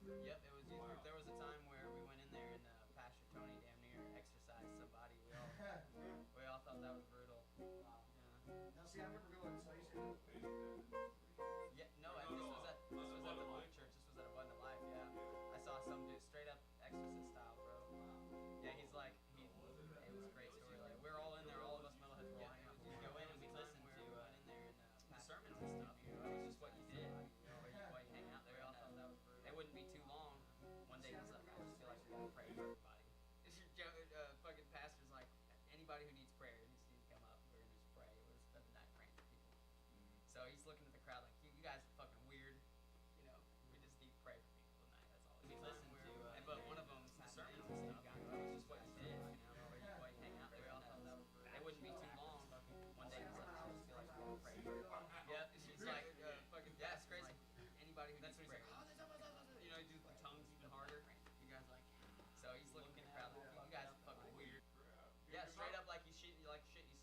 Yep, it was youth group. There was a time where we went in there and Pastor Tony damn near exorcised somebody. We all thought that was brutal. Wow. Yeah. Now, see, I remember going. So I used to go. Yeah, no, this was at the Blue Church. This was at Abundant Life. Yeah, I saw some dude straight up exorcist style, bro. Wow. Yeah, he's like it was a great story. Like we were all in there, all of us metalheads were all hanging out. We'd go in and we'd listen to the sermons and stuff. You know, it was just what you did. While you hang out there. We all thought that was brutal. It wouldn't be too long. One day he's like, I just feel like we're gonna pray for everybody. Fucking pastor's like, anybody who needs prayer needs to come up. We're gonna just pray. We're gonna spend the night praying for people. So he's looking at the crowd like, you guys are fucking weird. You know, we just need to pray for people tonight. That's all. We listen to, but one of them, the sermons and stuff. It was just what you did. You know, while you hang out there. We all thought that was brutal. It wouldn't be too long. One day he's like, I just feel like we're gonna pray for everybody. Yeah, it's like, fucking, yeah, it's crazy. Anybody who needs prayer. You know, he do the tongues even harder. You guys like, so he's looking at the crowd like, you guys are fucking weird. Yeah, straight up like shit you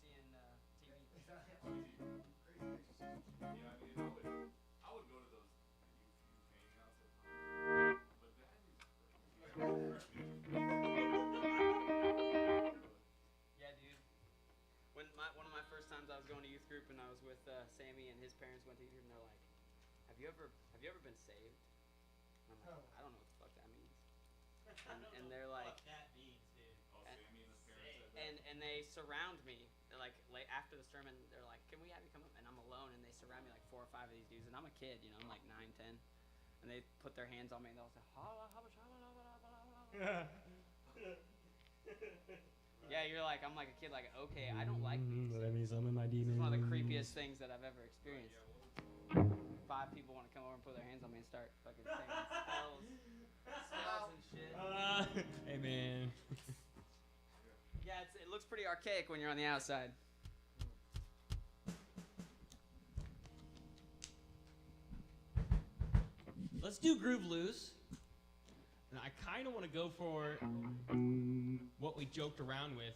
see in TV. Crazy exercise. Yeah, I would go to those youth hangouts at times, but Yeah, dude. One of my first times I was going to youth group and I was with Sammy and his parents went to youth group and they're like, have you ever been saved? And I'm like, I don't know what the fuck that means. And they're like, what that means, dude. oh, Sammy and his parents said that. and they surround me. They're like after the sermon, they're like, can we have you come up? And I'm alone, and they surround me like 4 or 5 of these dudes, and I'm a kid, you know, I'm like 9, 10, and they put their hands on me, and they'll say, yeah, you're like, I'm like a kid, like, okay, I don't like these. Let me summon my This demons. is one of the creepiest things that I've ever experienced. 5 people want to come over and put their hands on me and start fucking saying spells and shit. Hey man. Yeah, it looks pretty archaic when you're on the outside. Let's do Groove Loose. And I kind of want to go for what we joked around with.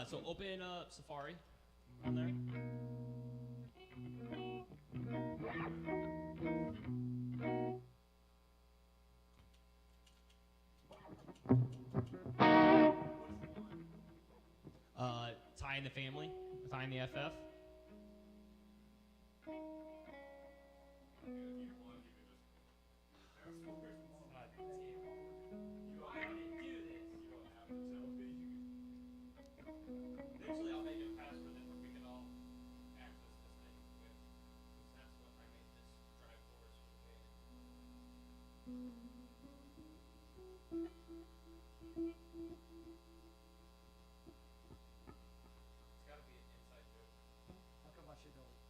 So open up Safari on there. Ty and the Family, Ty and the FF. Eventually I'll make a password that we can all access this thing with. Because that's what I made this drive force with. It's gotta be an inside joke. How come my shit's all small?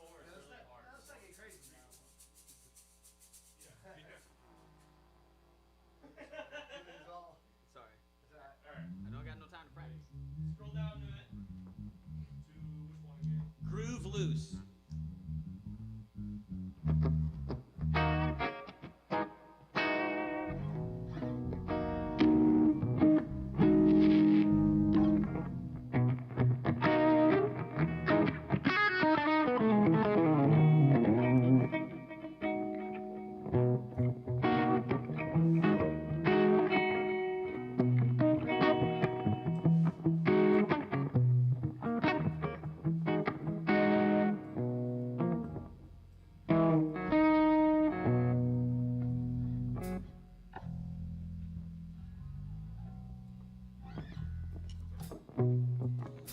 4 is Let's really not, hard. let's not get crazy now. Yeah. It's all. Sorry. Is that? Alright. I don't got no time to practice. Scroll down to it. To which one again? Groove loose.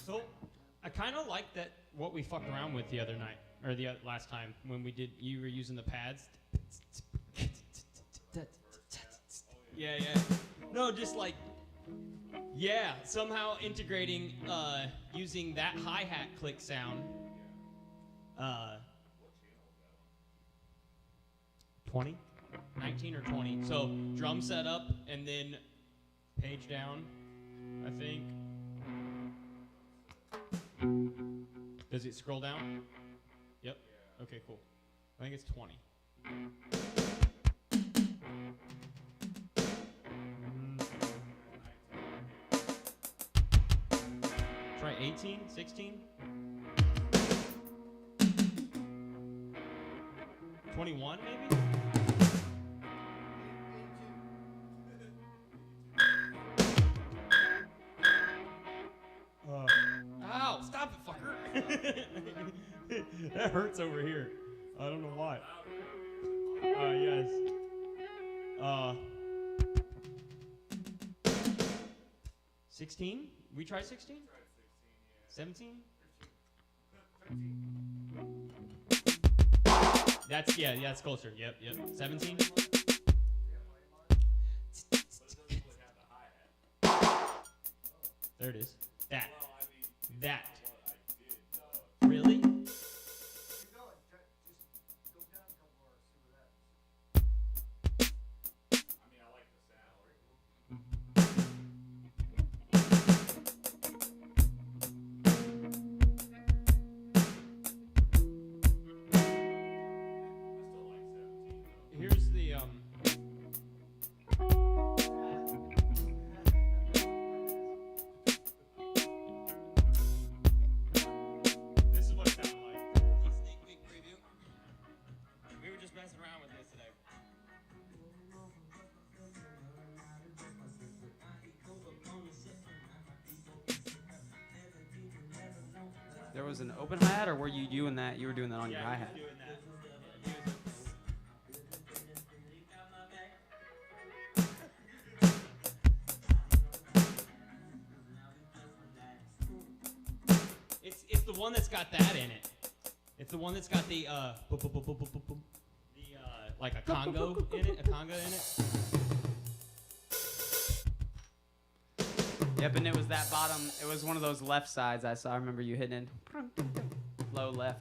So, I kind of like that what we fucked around with the other night, or the last time when we did. You were using the pads. Yeah, yeah. No, just like, yeah, somehow integrating, using that hi-hat click sound. 20, 19 or 20. So drum setup and then page down, I think. Does it scroll down? Yep. Okay, cool. I think it's 20. Try 18, 16? 21 maybe? Ow! Stop it, fucker! That hurts over here. I don't know why. Yes. 16? We try 16? 17? That's, yeah, that's closer. Yep, yep. 17? There it is. That. That. Really? Keep going. Just go down a couple more. See where that. I mean, I like the sound. I still like 17 though. Here's the, this is what it sounded like. Sneak peek preview. We were just messing around with this today. There was an open hi-hat, or were you doing that? You were doing that on your hi-hat. Doing that. It's the one that's got that in it. It's the one that's got the like a congo in it, a conga in it. Yep, and it was that bottom. It was one of those left sides I saw. I remember you hitting it. Low left.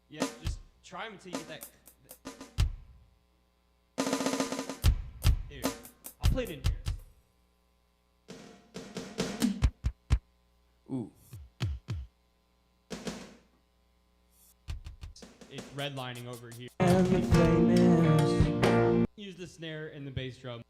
Yeah, just try them until you get that. Here, I'll play it in here. Ooh. It's redlining over here. Use the snare and the bass drum.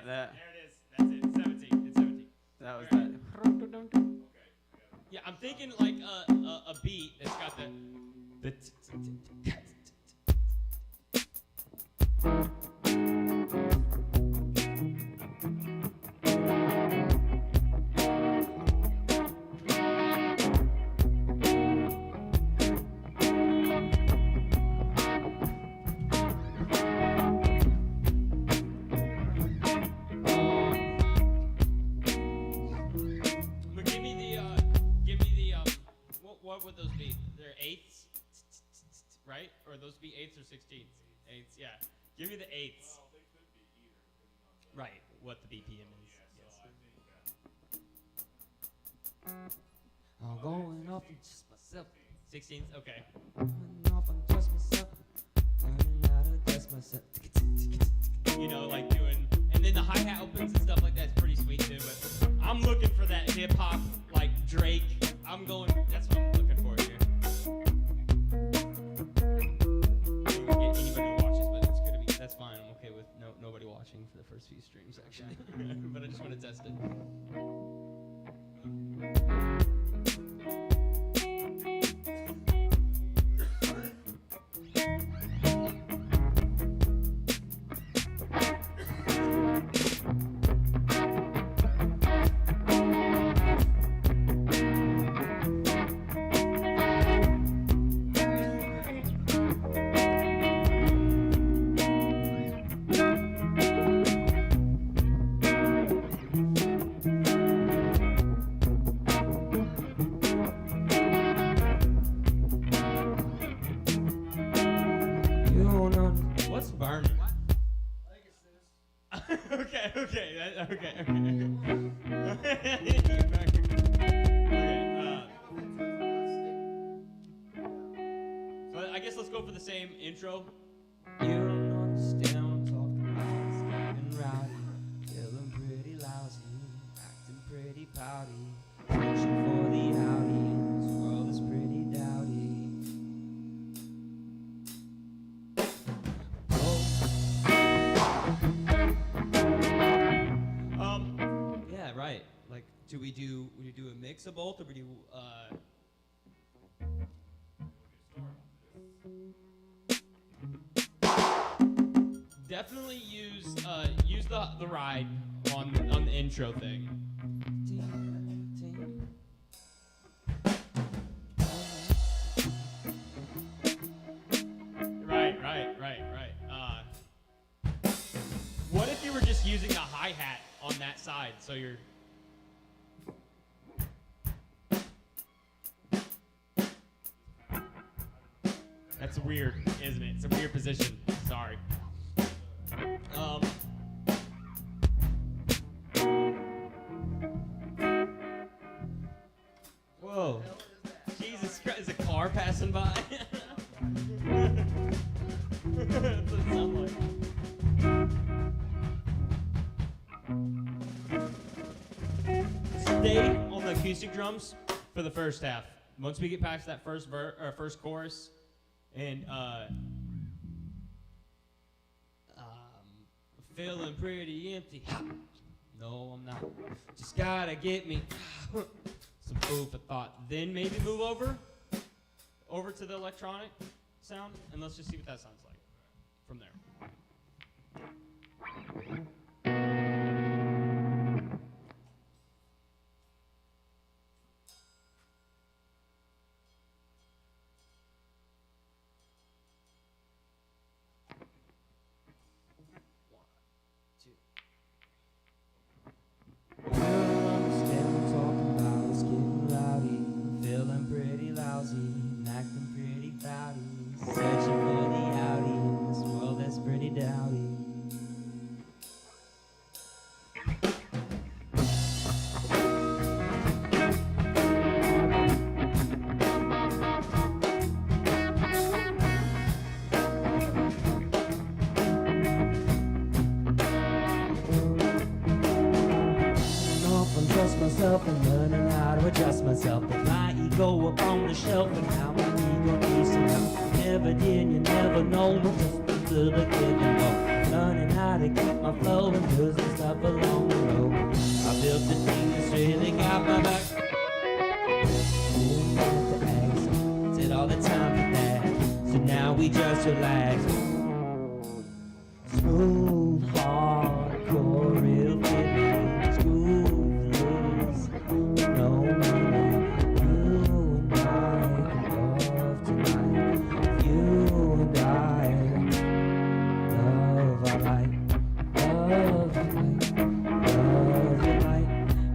That. There it is. That's it. 17. It's 17. That was that. Yeah, I'm thinking like a beat that's got the would those be? They're eighths, right? Or those be eighths or 16ths? Eighths, yeah. Give me the eighths. Well, they could be either, depending on the Right, what the BPM is. yeah, Yes. so I think I'm going off on just myself. 16th, okay. You know, like doing, and then the hi-hat opens and stuff like that's pretty sweet too, but I'm looking for that hip-hop, like Drake. I'm going, that's what I'm looking for here. We can get anybody who watches, but it's gonna be, that's fine. I'm okay with nobody watching for the first few streams, actually. But I just want to test it. What's burning? I think it's this. okay. Okay. So I guess let's go for the same intro. You don't understand what I'm talking about. It's getting rowdy, feeling pretty lousy, acting pretty pouty, reaching for the outie. This world is pretty dowdy. Yeah, right. Like, do we do a mix of both, or we do definitely use the ride on the intro thing. Right. What if you were just using the hi-hat on that side, so you're... That's weird, isn't it? It's a weird position. Sorry. Whoa. Jesus Christ, is a car passing by? That's what it sounds like. Stay on the acoustic drums for the first half. Once we get past that first chorus, and feeling pretty empty. No, I'm not. Just gotta get me some food for thought. Then maybe move over to the electronic sound, and let's just see what that sounds like from there. Myself and learning how to adjust myself. Put my ego up on the shelf and now my ego needs some help. Never did, you never know, but just a little give and go. Learning how to keep my flow and losing stuff along the road. I built the thing that's really got my back. Didn't have to ask, did all the time for that. So now we just relax. Smooth, hardcore, real feeling. Smooth. No meaning, you and I can love tonight. You and I love our life, love our life, love your life.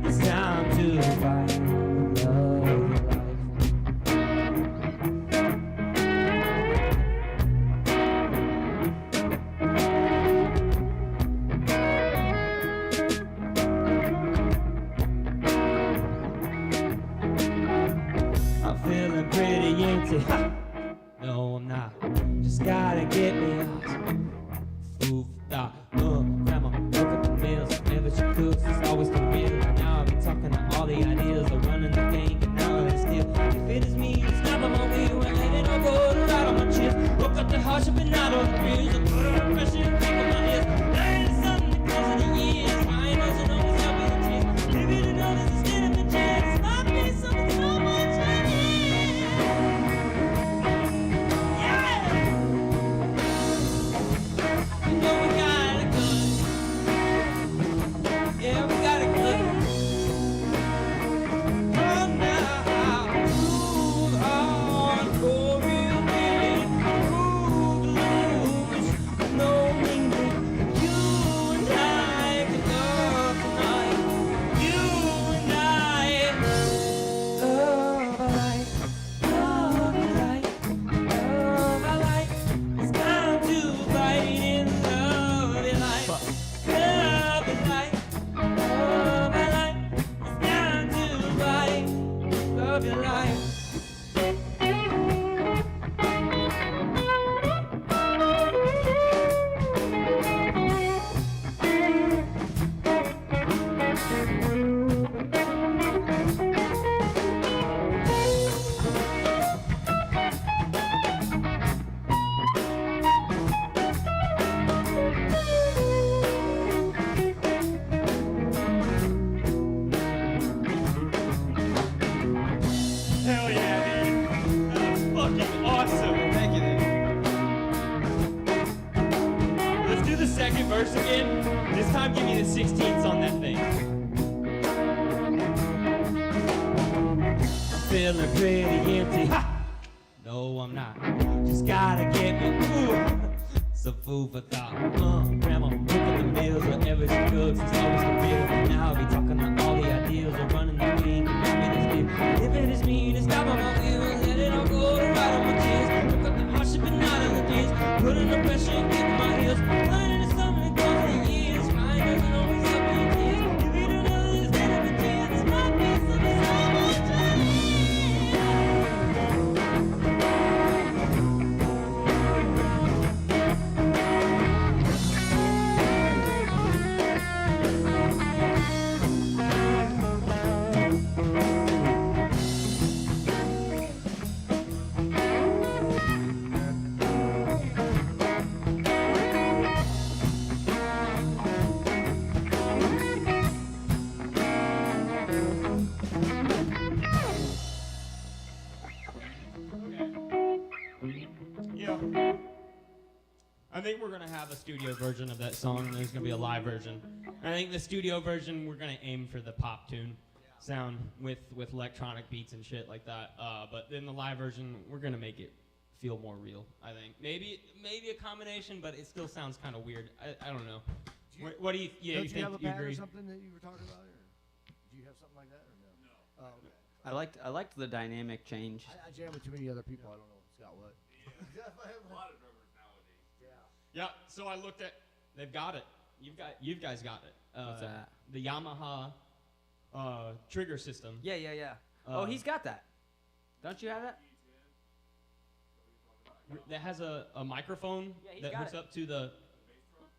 It's time to fight, love your life. empty. Ha! No, I'm not. Just gotta get me out. Food for thought. Grandma, look at the meals. Whenever she cooks, it's always the real. Now I've been talking to all the ideas of running the bank, and now they still. If it is me, it's not on my wheel. And let it all go to ride on my chest. Woke up the hardship and not on the bills. I put on the pressure and think of my ears. There is something that comes in the years. Mine doesn't always help me the tears. Maybe to know this instead of the chance. Might be something so much I need. Yeah! You know we got it good. Yeah, we got it good. Come now, move on, go real big. Move loose, no mingling. You and I can love tonight. You and I love alike, love alike, love alike. It's time to fight in love alike, love alike, love alike. It's time to fight, love alike. Hell yeah, dude. That's fucking awesome. Thank you, dude. Let's do the second verse again. This time give me the 16ths on that thing. Feeling pretty empty. Ha! No, I'm not. Just gotta get me some food for thought. Grandma, look at the meals. Whatever she cooks, it's always the real. Now I'll be talking to all the ideals of running the ring. If it is me to stop on my wheel and let it all go to ride on my tears. Look up the hardship and not on the tears. Putting the pressure and kicking my heels. Learning is something that goes for years. Mine doesn't always help me in tears. If you don't know this, then it be tears. This might be something so much I need. Yeah. I think we're gonna have a studio version of that song, and there's gonna be a live version. I think the studio version we're gonna aim for the pop tune sound with electronic beats and shit like that. But then the live version we're gonna make it feel more real. I think maybe a combination, but it still sounds kind of weird. I don't know. What do you? Yeah, Don't you you think have a you pad or agree? something that you were talking about, or do you have something like that, or no? No. Oh, okay. I liked the dynamic change. I jam with too many other people. I don't know. Scott, what? A lot of drummers nowadays. Yeah. Yeah. So I looked at. They've got it. You guys got it. What's that? The Yamaha trigger system. Yeah. Uh, Oh, he's got that. Don't you have that? That has a microphone Yeah, he's that got hooks it. up to the.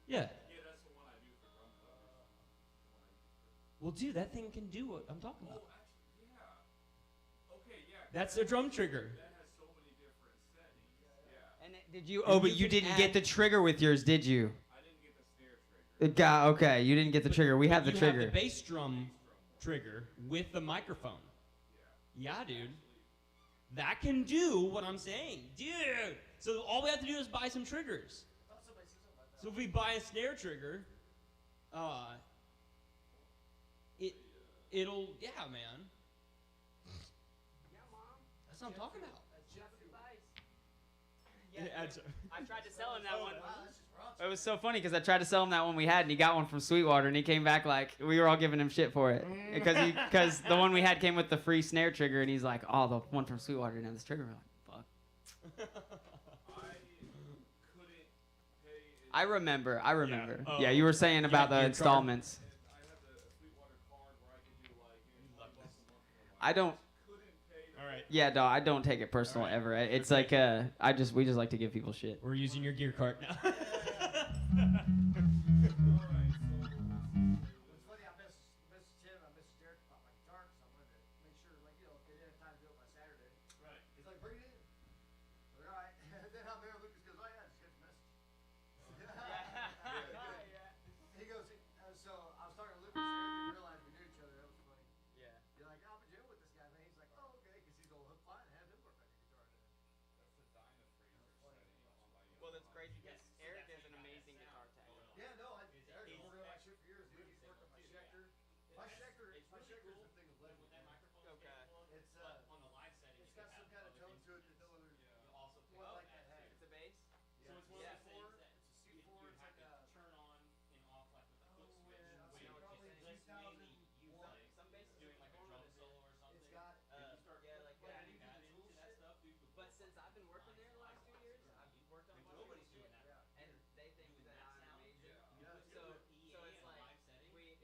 Yeah. Yeah, that's the one I do for drum covers. Well, dude, that thing can do what I'm talking about. Actually, yeah. Okay, yeah. That's a drum trigger. That has so many different settings. Yeah. And did you? And Oh, but you you can didn't add- get the trigger with yours, did you? I didn't get the snare trigger. It got okay. You didn't get the trigger. We have the You trigger. have the bass drum trigger with the microphone. Yeah, dude. That can do what I'm saying, dude. So all we have to do is buy some triggers. So if we buy a snare trigger, it'll man. That's what I'm talking about. I tried to sell him that one. It was so funny because I tried to sell him that one we had, and he got one from Sweetwater, and he came back like we were all giving him shit for it because the one we had came with the free snare trigger, and he's like, "Oh, the one from Sweetwater didn't have this trigger." We're like, "Fuck." I remember. Yeah. Oh. Yeah, you were saying about the your card. installments. I have the Sweetwater card where I can do like I don't. couldn't pay All right. right. Yeah, no, I don't take it personal All right. ever. It's like we just like to give people shit. We're using your gear cart now. Alright, so It's funny, I miss Tim, I miss Derek about my guitar, because I wanted to make sure, like, you know, if they didn't have time to do it by Saturday. right. He's like, bring it in. I'm like, all right. And then I'm there, Lucas goes, oh yeah, just get the message. He goes, so I was talking to Lucas, Eric didn't realize we knew each other, that was funny. Yeah. You're like, I'm in jail with this guy, man. He's like, oh, okay, because he's old hook fine, have him work on your guitar then. That's the Dynafreezer setting on my Well, that's crazy because Yes, so Eric that's is an how you got amazing that guitar sound tech. going on. Yeah, no, Eric's He's- been working on my shit for years, dude. He's worked on my Too, Schecter. yeah. My It's- Schecter, it's my really Schecter's cool a thing of when legend, that man. microphone Okay. stays on, It's, but on the live setting, It's you got can some have kind of other tone to it that instruments. no other. Yeah. You also pick Well, up like that that too. It's a bass. So it's one Yeah. of those things that It's a you C4, would it's have like to a. turn on and off like with a foot Oh, switch. yeah, Which so is probably just mainly you 2001. play. Some basses Doing like a are drum older solo or something. It's got. If you start yeah, like adding that. that into that stuff, dude. But since I've been working there the last 2 years, I've worked on a bunch of Nobody's shit, doing that. Yeah. and they think Doing that that I'm sound. amazing. Yeah. Yeah. So, PA so it's in a like live setting. Eric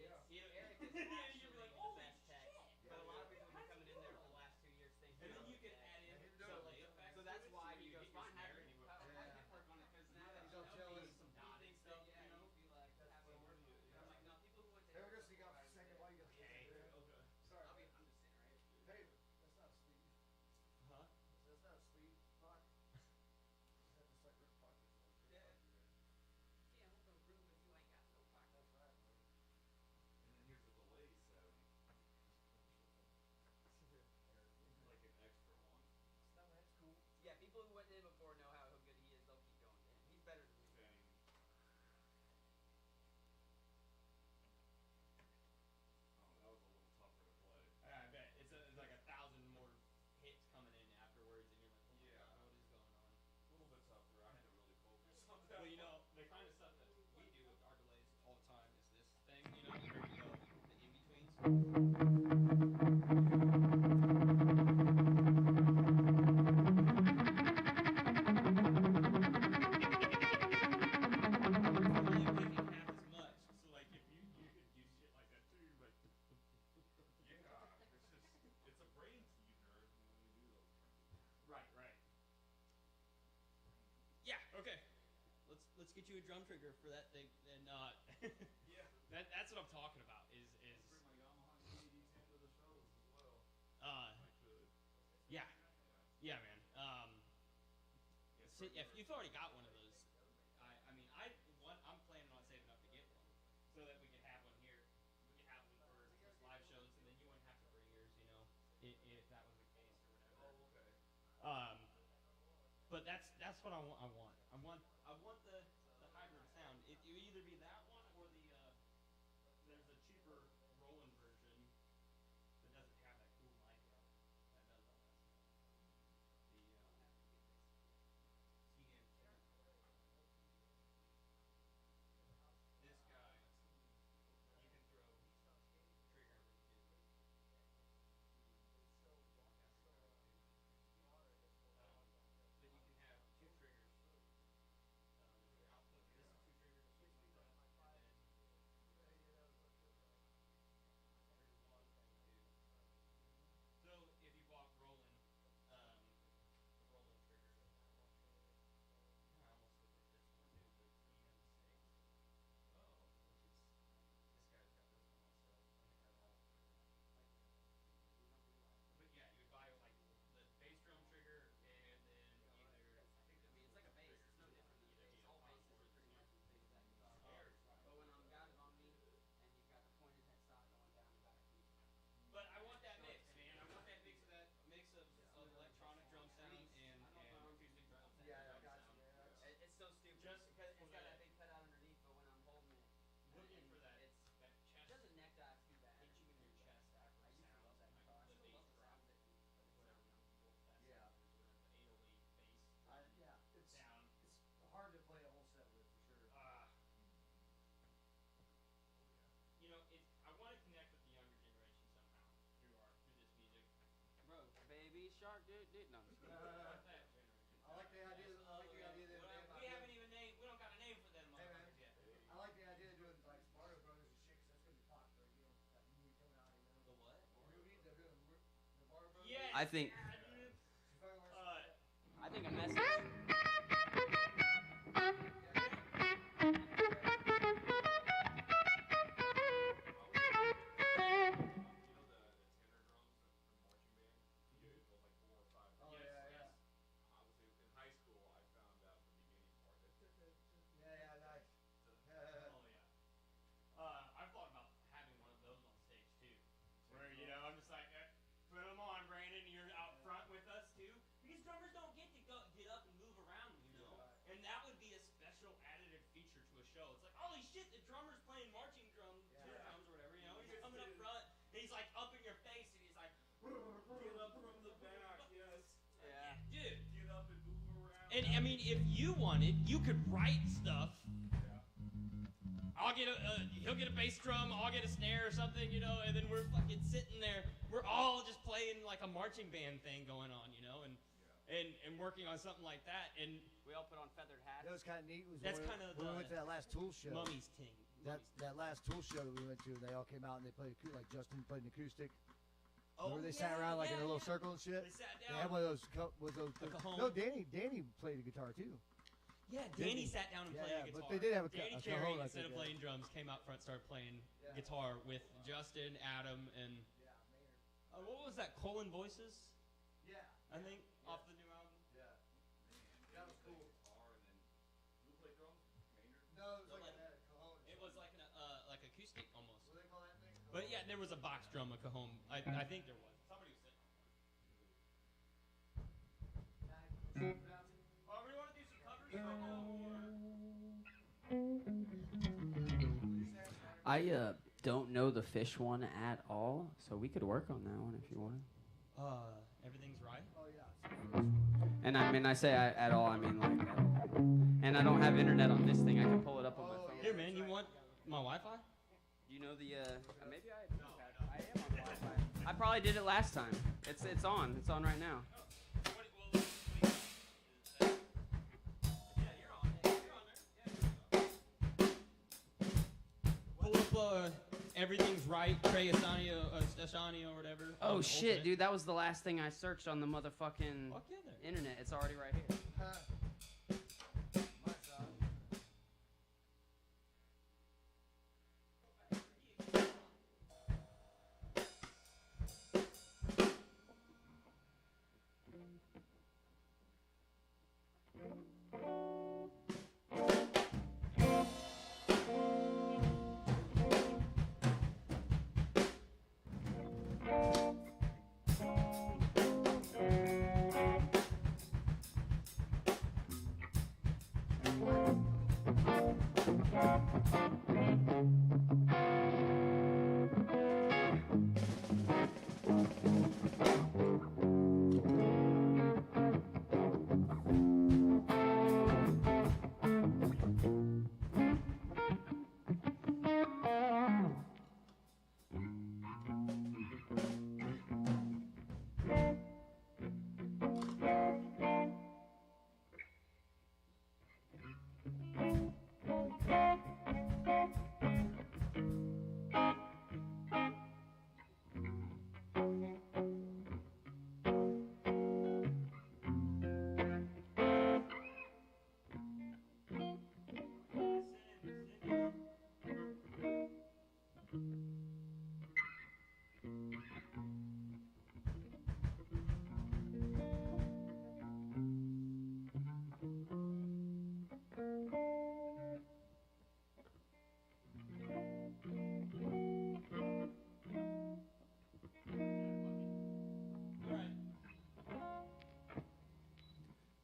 is You'd be actually like, the "Holy best tech, shit." but a lot of people have been coming in there for the last 2 years thinking. And then I'm you the can tech. add in Yeah, some so- delay effects. So to that's it, why so he you goes, hit your fine, snare have and you go, hit work on it, because now that He's you all know jealous. me, some he dotted thinks stuff, that, you know? he'd be like, have So him where work do you- on it. yeah. I'm like, no, people who went to Hey, we're Eric gonna sneak off for a second while you guys. Okay. Okay. Sorry. I'm just saying, right? Hey, that's not a sleeve. Huh? That's not a sleeve pocket. Is that just like Rick pocket? Yeah. Yeah, I'm no room if you ain't got no pocket. That's right, man. And then here's the delay setting. Like an extra one. No, that's cool. Yeah, people who went in before know how good he is. They'll keep going to him. He's better than me. Same. Oh, that was a little tougher to play. I bet it's like 1,000 more hits coming in afterwards, and you're like, oh my Yeah. god, what is going on? A little bit tougher. I had to really focus on that. Well, you know, the kind of stuff that we do with our delays all the time is this thing, you know, where you go the in betweens. Only picking half as much. So like if you could do shit like that too, like Yeah, it's a brain teaser when we do those things. right. Yeah. Okay. Let's get you a drum trigger for that thing, and Yeah. that's what I'm talking about. Is Bring my Yamaha KD10 to the shows as well. uh I could. yeah man. Yeah, So, bring if your- you've already got one of those, I'm planning on saving up to get one, so that we could have one here. We could have one for just live shows, and then you wouldn't have to bring yours, you know, if that was the case or whatever. Oh, okay. But that's what I want. I want the hybrid sound. It would either be that one or the there's a cheaper Roland version that doesn't have that cool mic that does all that stuff. The TM2. This guy, you can throw trigger into. But you can have two triggers. Your output. This is two triggers, just like that, and then trigger one and two. So if you bought Roland, the Roland trigger, I almost looked at this one too, the TM6. Oh. Which is this guy's got this one also. I think they're all but yeah, you would buy like the bass drum trigger and then either I think I mean, it's like a bass. It's no different than a bass. All basses are pretty much the same exact guitar. But when I'm got it on me, and you've got the pointed headstock going down the back, But I want that mix, man. I want that mix of electronic drum sound and acoustic drum sound. Yeah, I drum got sound. you, man. it's so stupid. Just because it's for got that- that big cutout underneath, but when I'm holding it, Looking and for that it's that it chest doesn't neck dive too bad. hit you in your chest after I used to love that guitar. I the still bass love the drop, sound of it, but it's whatever you know, that Yeah. sound or whatever, the 808 bass Yeah, it's sound. hard to play a whole set with for sure. You know, I want to connect with the younger generation somehow through this music. Bro, baby shark, dude. No, I'm just kidding. Not that generation. I like the idea. I like the idea that Well, they we haven't even named. We don't got a name for them Hey, man. motherfuckers yet. I like the idea of doing like Mario Brothers and shit, 'cause that's gonna be popular. You know, that movie coming out. You know, The what? the movie, the Mario Brothers. Yes. I think- I knew message. Oh, yeah, yeah. In high school, I found out the beginning part. Yeah, nice. Oh yeah. I've thought about having one of those on stage too, where I'm just like, put them on, Brandon. You're out front with us too, because drummers don't get to get up and move around, and that would be a special additive feature to a show. It's like, holy shit, the drummer's playing marching drums or whatever. He's coming up front, and he's like up in your face, and he's like, Get up from the back, yes. yeah, dude. Get up and move around. And I mean, if you wanted, you could write stuff. He'll get a bass drum, I'll get a snare or something, and then we're fucking sitting there. We're all just playing like a marching band thing going on, and working on something like that. And We all put on feathered hats. That was kind of neat. Was That's when kinda when we the went to that last Tool show. Mummy's ting. That last Tool show that we went to, they all came out and they played like Justin played an acoustic. Oh, Remember they sat around like in a little circle and shit. They sat They had down. one of those. A cajon. No, Danny played the guitar too. Yeah, Danny sat down and played Yeah, a guitar. but they did have a Danny a Carey, cajon, I instead think, of yeah. playing drums, came out front, started playing Yeah. guitar with Justin, Adam, and what was that? Colin Voices, Yeah. I think, off the new album. Yeah. That was cool. Who played drums? Maynard? No, it was No, like like- a cajon. It was like like acoustic almost. What do they call that thing? But yeah, there was a box drum, a cajon. I think there was. Somebody was sitting on one. Oh, we want to do some covers? I don't know the Fish one at all, so we could work on that one if you want. Everything's right. Oh yeah. And I mean, I say at all, I mean like at all. And I don't have internet on this thing. I can pull it up on my phone. Here, man, you want my Wi-Fi? Do you know the? Maybe I am on Wi-Fi. I probably did it last time. It's on. It's on right now. Pull up Everything's Right, Trey Asani or whatever. Oh on shit, Ultimate. dude! That was the last thing I searched on the motherfucking Fuck yeah, there. internet. It's already right here. My son.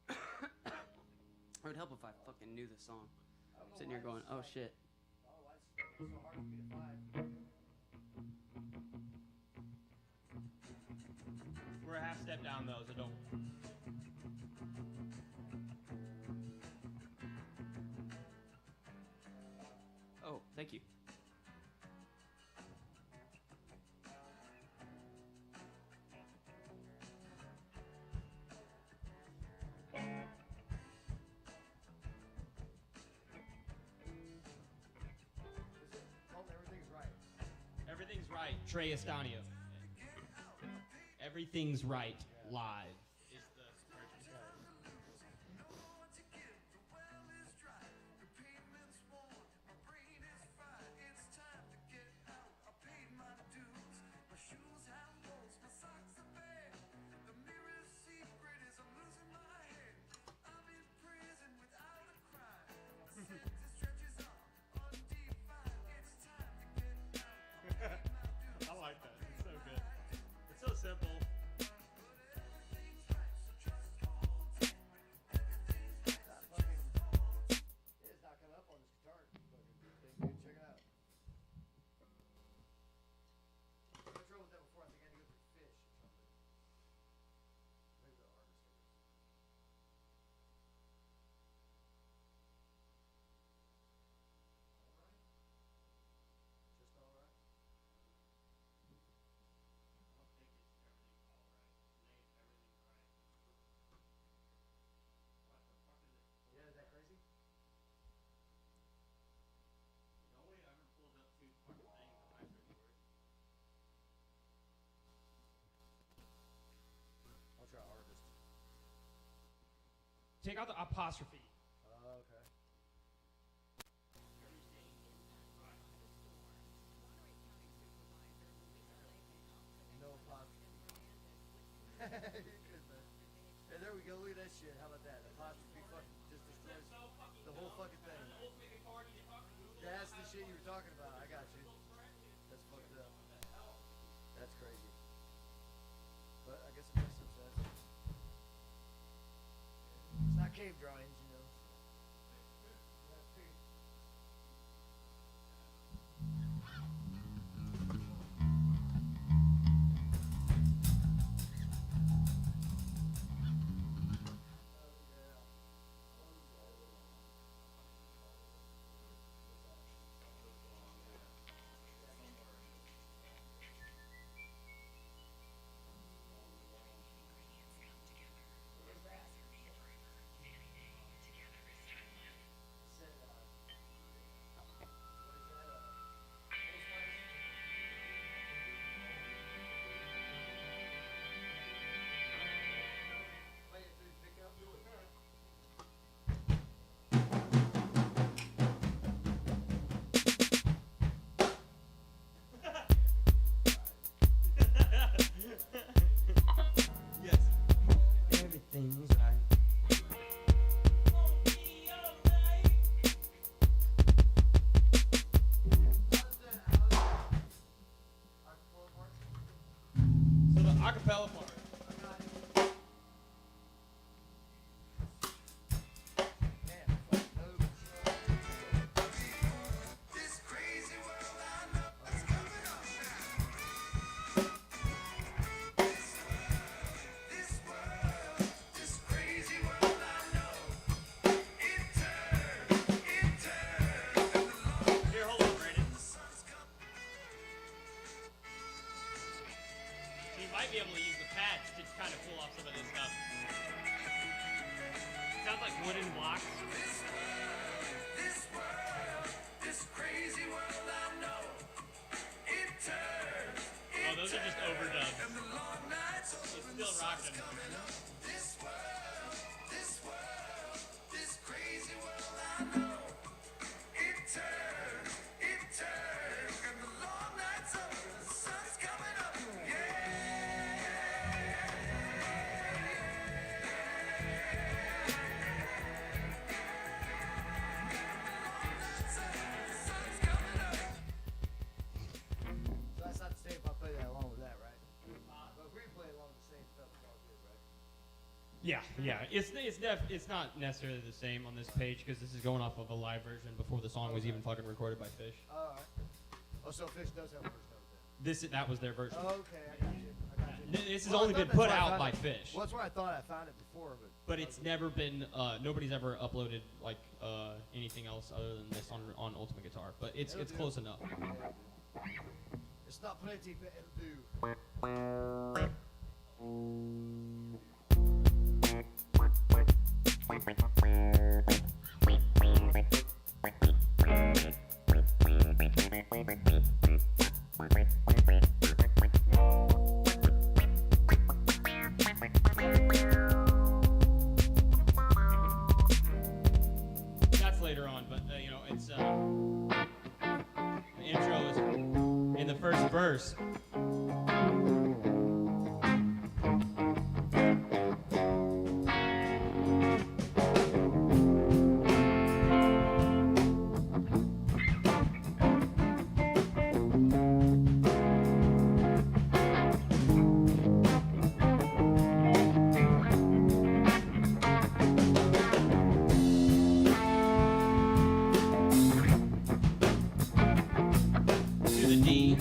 It would help if I fucking knew the song. I'm sitting here going, oh shit. Oh, it's so hard for me to find. We're a half step down though, so don't. Oh, thank you. Oh, everything's right. Everything's Right, Trey Estanio. Everything's Right live is the version. Take out the apostrophe. Okay. No apostrophe. You're good, man. Hey, there we go. Look at that shit. How about that? Apostrophe fucking just destroys the whole fucking thing. That's the shit you were talking about. I got you. That's fucked up. That's crazy. But I guess it makes some sense. It's not cave drawings, you know. Yes. Everything's right. So the acapella part. Here, hold on, Brandon. So you might be able to use the pads to kind of pull off some of this stuff. Sounds like wooden blocks. Oh, those are just overdubs. It's still rocking. So that's not the same if I play that along with that, right? But if we play along the same stuff, it's all good, right? Yeah. It's not necessarily the same on this page because this is going off of a live version before the song was even fucking recorded by Fish. Alright. Oh, so Fish does have a version of it That was their version. then. Okay, I got you. This has Well, I only thought been that's put where I out found by it. Fish, Well, that's where I thought I found it before, but it's never been. Nobody's ever uploaded like anything else other than this on Ultimate Guitar. But it's It'll do. close enough. It's not plenty, but it'll do. That's later on, but it's the intro is in the first verse. To the D.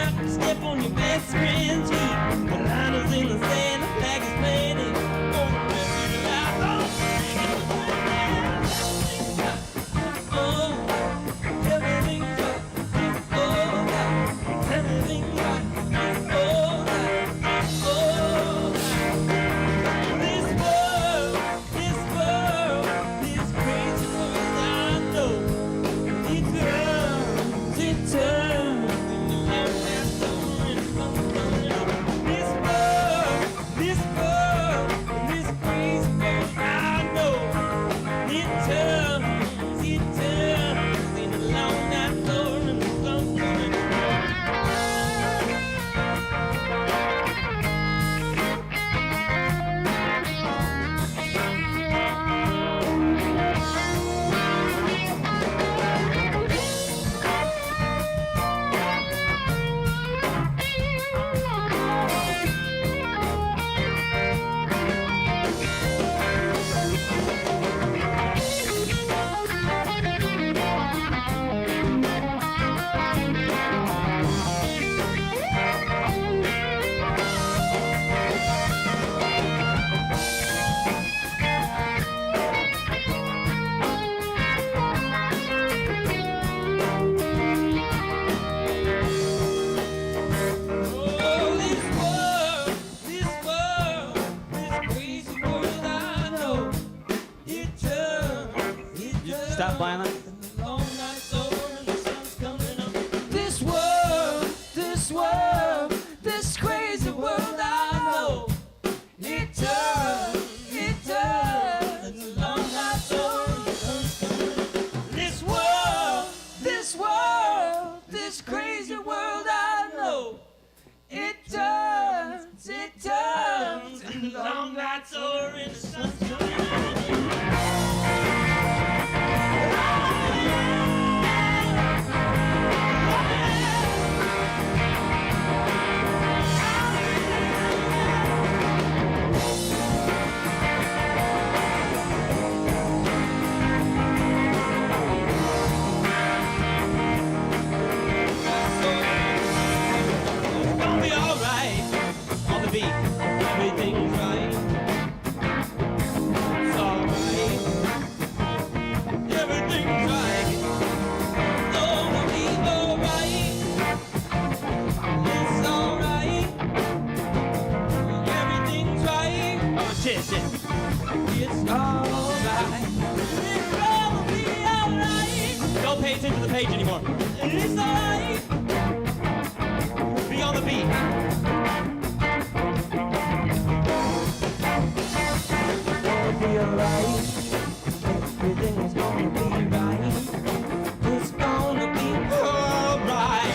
out, step on your best friend's feet. The line is in the sand, the flag is planted. For the rest of your life, oh, everything's right. It's all right. Everything's right. It's all right. It's all right. This world, this crazy world I know. It turns, it turns. This world, this crazy world I know. It turns, in the long night door and the sun's coming up. Oh, this crazy world I know. It turns. Stop playing that. The long night's over and the sun's coming up. This world, this crazy world I know. It turns. The long night's over and the sun's coming up. This world, this crazy world I know. It turns, and the long night's over and the sun's coming up. It's gonna be alright on the beat. Everything's right. It's alright. Everything's right. It's gonna be alright. It's alright. Everything's right. Oh shit. It's alright. It's gonna be alright. Don't pay attention to the page anymore. It's alright. Be on the beat. Gonna be alright. Everything's gonna be right. It's gonna be Alright.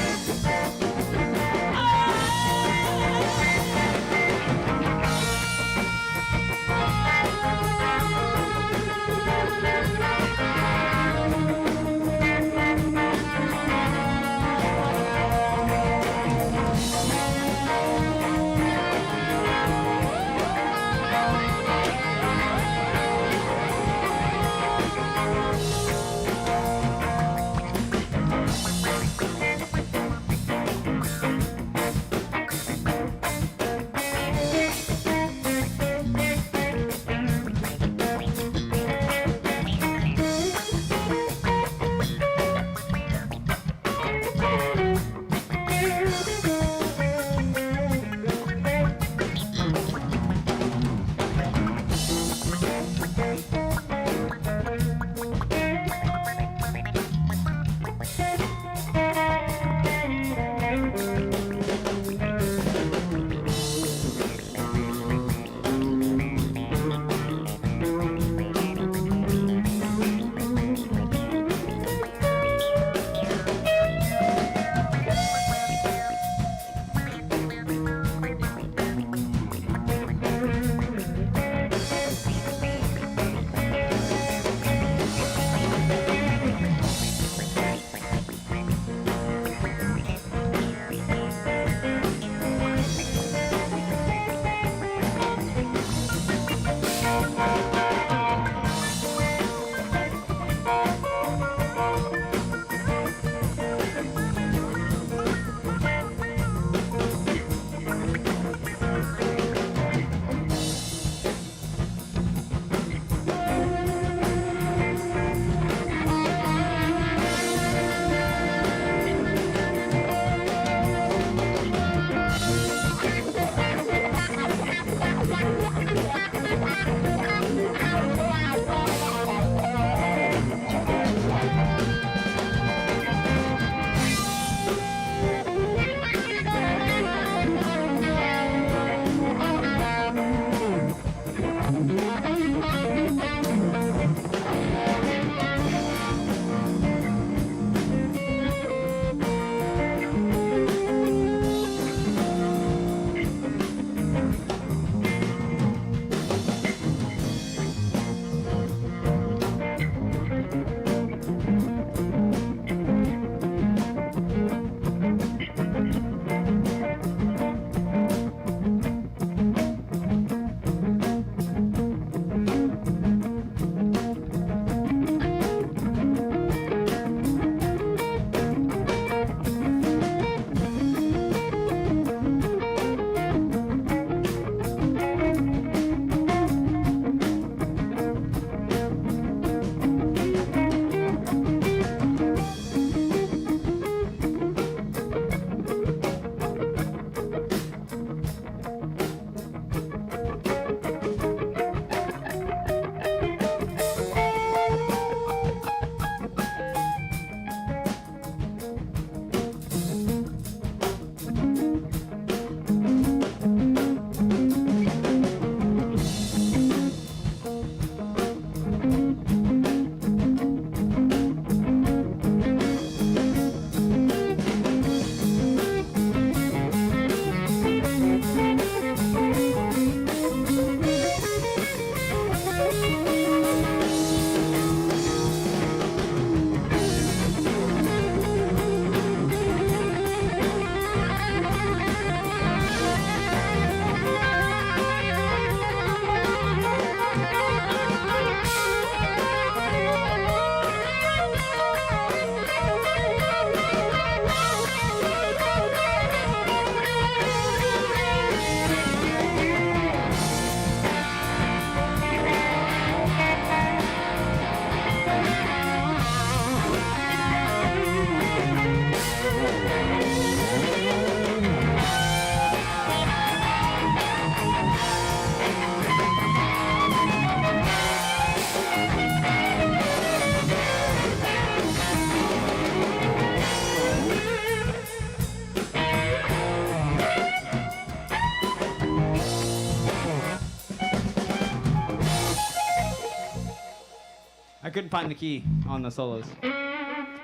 I couldn't find the key on the solos. But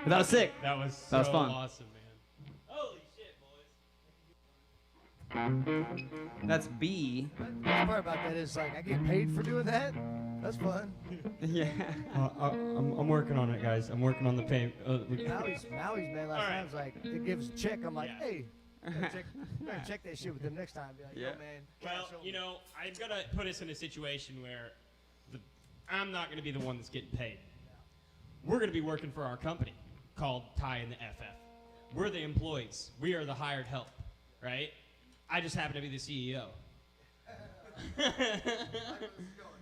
that was sick. That was That was fun. awesome, man. Holy shit, boys. That's B. The best part about that is like I get paid for doing that. That's fun. Yeah. I'm working on it, guys. I'm working on the pay. Maui's man last All right. time was like, it gives a check. I'm like, Yeah. hey, check that shit with them next time. Be like, Yeah. yo, man. Well, cash you know, I'm gonna put us in a situation where I'm not gonna be the one that's getting paid. We're gonna be working for our company called Ty and the FF. We're the employees. We are the hired help, right? I just happen to be the CEO.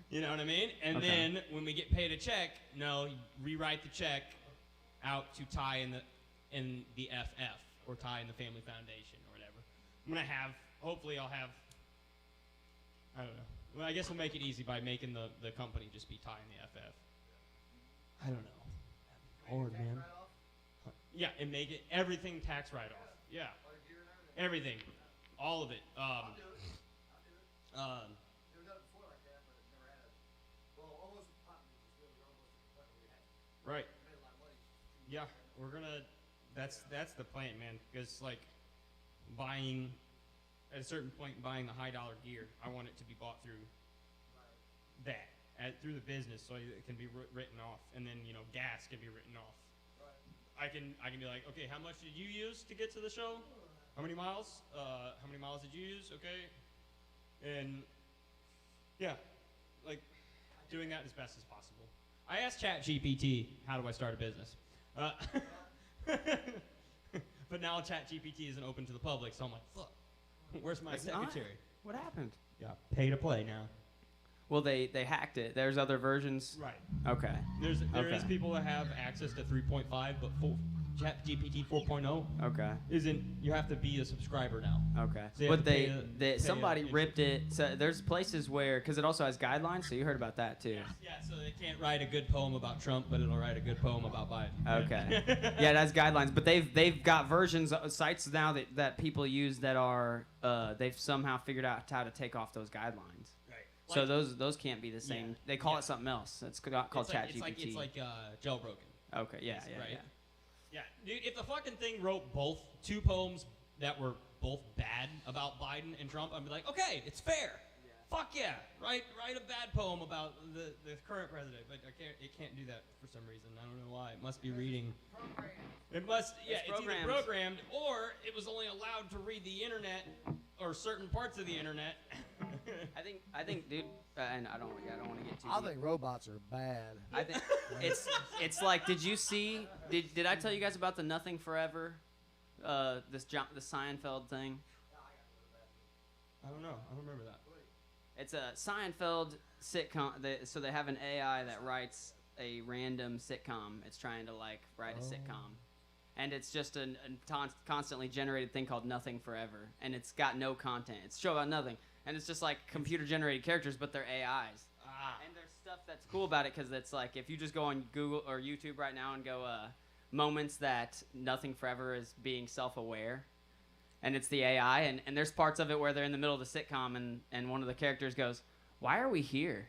You know what I mean? And Okay. then when we get paid a check, no, you rewrite the check out to Ty in the FF or Ty in the Family Foundation or whatever. I'm gonna have. Hopefully, I'll have. I don't know. Well, I guess we'll make it easy by making the company just be Ty in the FF. I don't know. Hard, man. Yeah, and make it everything tax write-off. Yeah, everything, all of it. Right. Yeah, we're gonna. That's the plan, man. Because like buying at a certain point, buying the high dollar gear, I want it to be bought through that through the business, so it can be written off, and then gas can be written off. I can be like, okay, how much did you use to get to the show? How many miles? How many miles did you use? Okay, and yeah, like doing that as best as possible. I asked ChatGPT, how do I start a business? But now ChatGPT isn't open to the public, so I'm like, fuck, where's my It's not? secretary? What happened? Yeah, pay to play now. Well, they hacked it. There's other versions. Right. Okay. There is Okay. people that have access to 3.5, but ChatGPT 4.0 Okay. isn't. You have to be a subscriber now. Okay. So you have But to pay somebody a- ripped it. So there's places where, because it also has guidelines. So you heard about that too. Yeah, so they can't write a good poem about Trump, but it'll write a good poem about Biden. Okay. Yeah, it has guidelines, but they've got versions sites now that people use that are they've somehow figured out how to take off those guidelines. Right. So those can't be the same. Yeah. They call Yeah. it something else. It's called ChatGPT. It's like jailbroken. Okay. Yeah. Yeah. Right. Yeah. Yeah, dude, if the fucking thing wrote two poems that were both bad about Biden and Trump, I'd be like, okay, it's fair. Fuck yeah, write a bad poem about the current president, but it can't do that for some reason. I don't know why. It must be reading. It must, yeah, It's it's either programmed. programmed or it was only allowed to read the internet or certain parts of the internet. I think, dude, and I don't want to get too. I deep. think robots are bad. I think it's like, did you see? Did I tell you guys about the Nothing Forever, the Seinfeld thing? I don't know. I don't remember that. It's a Seinfeld sitcom. So they have an AI that writes a random sitcom. It's trying to like write a sitcom, and it's just a constantly generated thing called Nothing Forever, and it's got no content. It's a show about nothing, and it's just like computer generated characters, but they're AIs. And there's stuff that's cool about it because it's like if you just go on Google or YouTube right now and go moments that Nothing Forever is being self-aware, and it's the AI, and there's parts of it where they're in the middle of the sitcom and one of the characters goes, "Why are we here?"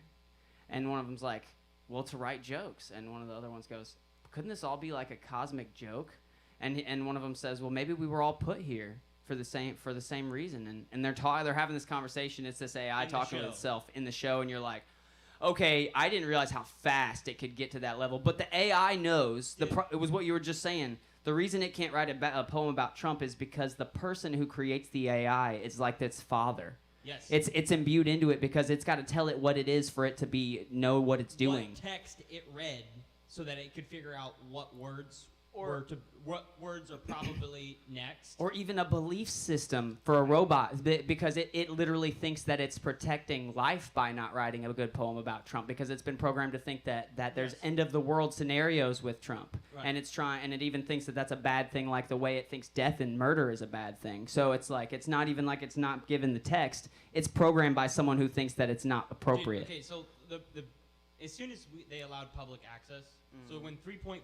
And one of them's like, "Well, to write jokes." And one of the other ones goes, "Couldn't this all be like a cosmic joke?" And one of them says, "Well, maybe we were all put here for the same reason." And they're having this conversation. It's this AI In the talking with show. itself in the show, and you're like, okay, I didn't realize how fast it could get to that level. But the AI knows. It was what you were just saying. The reason it can't write a poem about Trump is because the person who creates the AI is like its father. Yes. It's imbued into it because it's got to tell it what it is for it to know what it's doing. What text it read so that it could figure out what words what words are probably next. Or even a belief system for a robot, because it literally thinks that it's protecting life by not writing a good poem about Trump, because it's been programmed to think that there's Yes. end of the world scenarios with Trump, Right. and it even thinks that that's a bad thing, like the way it thinks death and murder is a bad thing. So it's like it's not even like it's not given the text; it's programmed by someone who thinks that it's not appropriate. Okay, so the as soon as they allowed public access, so when 3.5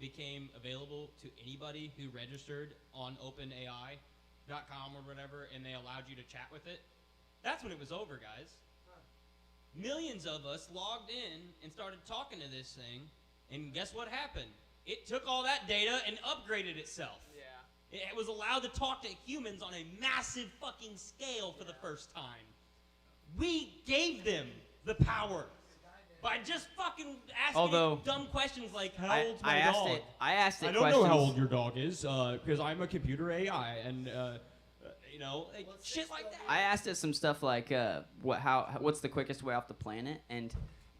became available to anybody who registered on OpenAI.com or whatever, and they allowed you to chat with it, that's when it was over, guys. Millions of us logged in and started talking to this thing, And guess what happened? It took all that data and upgraded itself. Yeah. It was allowed to talk to humans on a massive fucking scale for the first time. We gave them the power by just fucking asking dumb questions like, how old's my dog? I asked it I don't questions. know how old your dog is, because I'm a computer AI, and you know, like, shit like that. I asked it some stuff like, what's the quickest way off the planet, and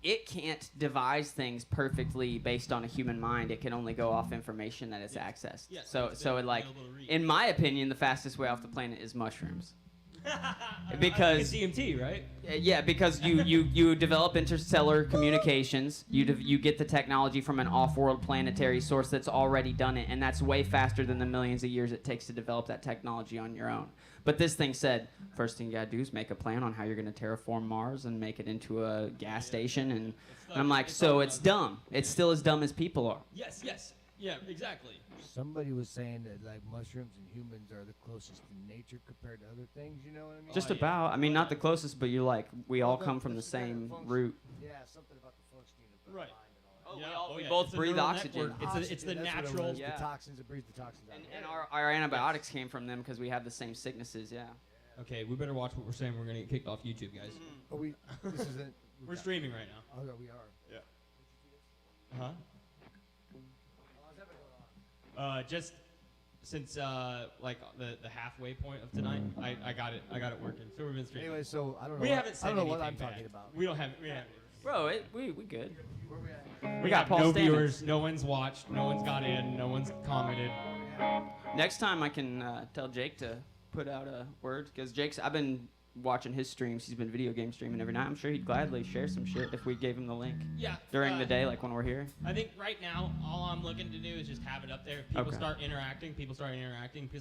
it can't devise things perfectly based on a human mind. It can only go off information that it's accessed. Yeah, so it's it like, available to read. in my opinion, the fastest way off the planet is mushrooms. Like Because DMT, right? yeah, because you develop interstellar communications. You get the technology from an off-world planetary source that's already done it, and that's way faster than the millions of years it takes to develop that technology on your own. But this thing said, first thing you gotta do is make a plan on how you're gonna terraform Mars and make it into a gas station. And I'm like, so it's dumb. It's still as dumb as people are. Yes, yeah, exactly. Somebody was saying that like mushrooms and humans are the closest to nature compared to other things. You know what I mean? Just yeah. about. I mean, not the closest, but you're like, we all Well, come from the that's kind of same function- root. Yeah, something about the functioning of the Right. mind and all that. Oh, we yeah, both it's a breathe neural oxygen. network. It's the Oxygen, that's what it natural. was, Yeah. The toxins, it breathes the toxins out. And our antibiotics came from them because we have the same sicknesses. Yeah. Okay, we better watch what we're saying. We're gonna get kicked off YouTube, guys. Oh, this isn't. We're streaming right now. Oh, yeah, we are. Huh? Just since like the halfway point of tonight, I got it working. So we've been streaming. Anyway, so I don't know. we what- haven't said I don't know what I'm anything talking bad. about. We haven't. Bro, we good. Where we at? We got have Paul no Stamets. viewers. No one's watched. No one's got in. No one's commented. Next time I can tell Jake to put out a word because I've been watching his streams. He's been video game streaming every night. I'm sure he'd gladly share some shit if we gave him the link Yeah. during the day, like when we're here. I think right now all I'm looking to do is just have it up there. If people Okay. start interacting, because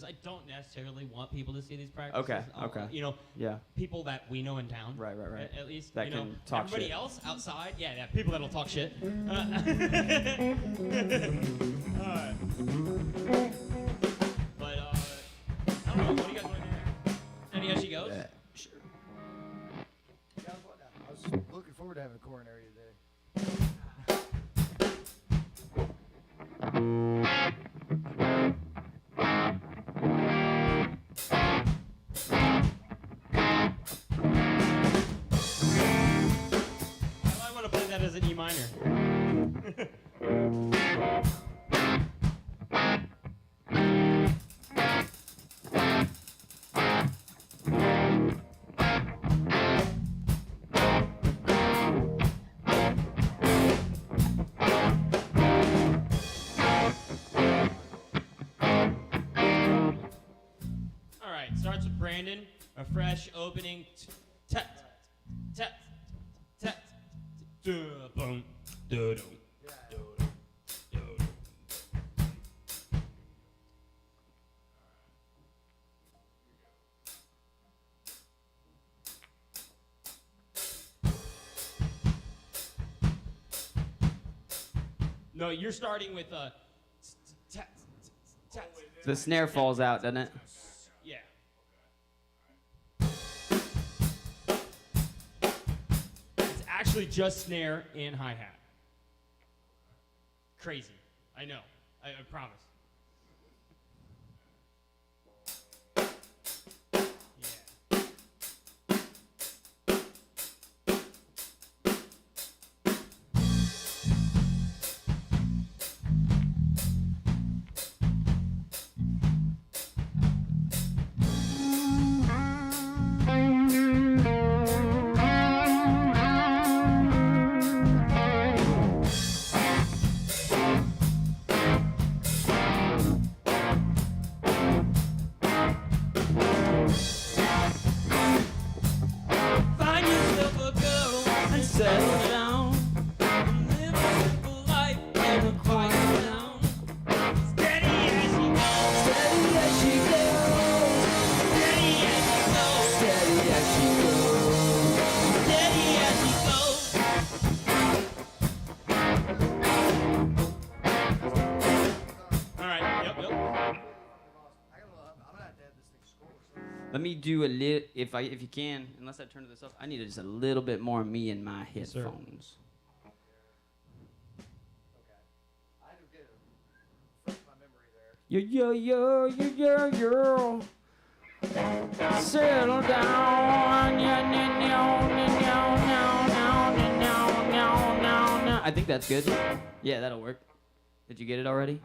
I don't necessarily want people to see these practices. Okay, I'll- okay. You know, Yeah. people that we know in town. Right. At least That you know, can talk everybody shit. else outside, yeah, people that'll talk shit. But I don't know. What do you guys want to do? Any as she goes? Sure. Yeah, I was looking forward to having a coronary today. I want to play that as an E minor. All right, starts with Brandon. A fresh opening. Tap, tap, tap, boom, do do. No, you're starting with tap, tap. The snare falls out, doesn't it? Yeah. It's actually just snare and hi-hat. Crazy. I know. I promise. Yeah. Find yourself a girl and settle down. Live a simple life in a quiet town. Steady as she goes. Steady as she goes. Steady as she goes. Steady as she goes. Steady as she goes. All right. Yep. I'm gonna have to have this thing score. Let me do a little, if you can, unless I turn this up. I need just a little bit more of me in my Yes, sir. headphones. Yeah, yeah, yeah, yeah, yeah, yeah. Settle down. Yeah, yeah, yeah, yeah, yeah, yeah, yeah, yeah. I think that's good. Yeah, that'll work. Did you get it already?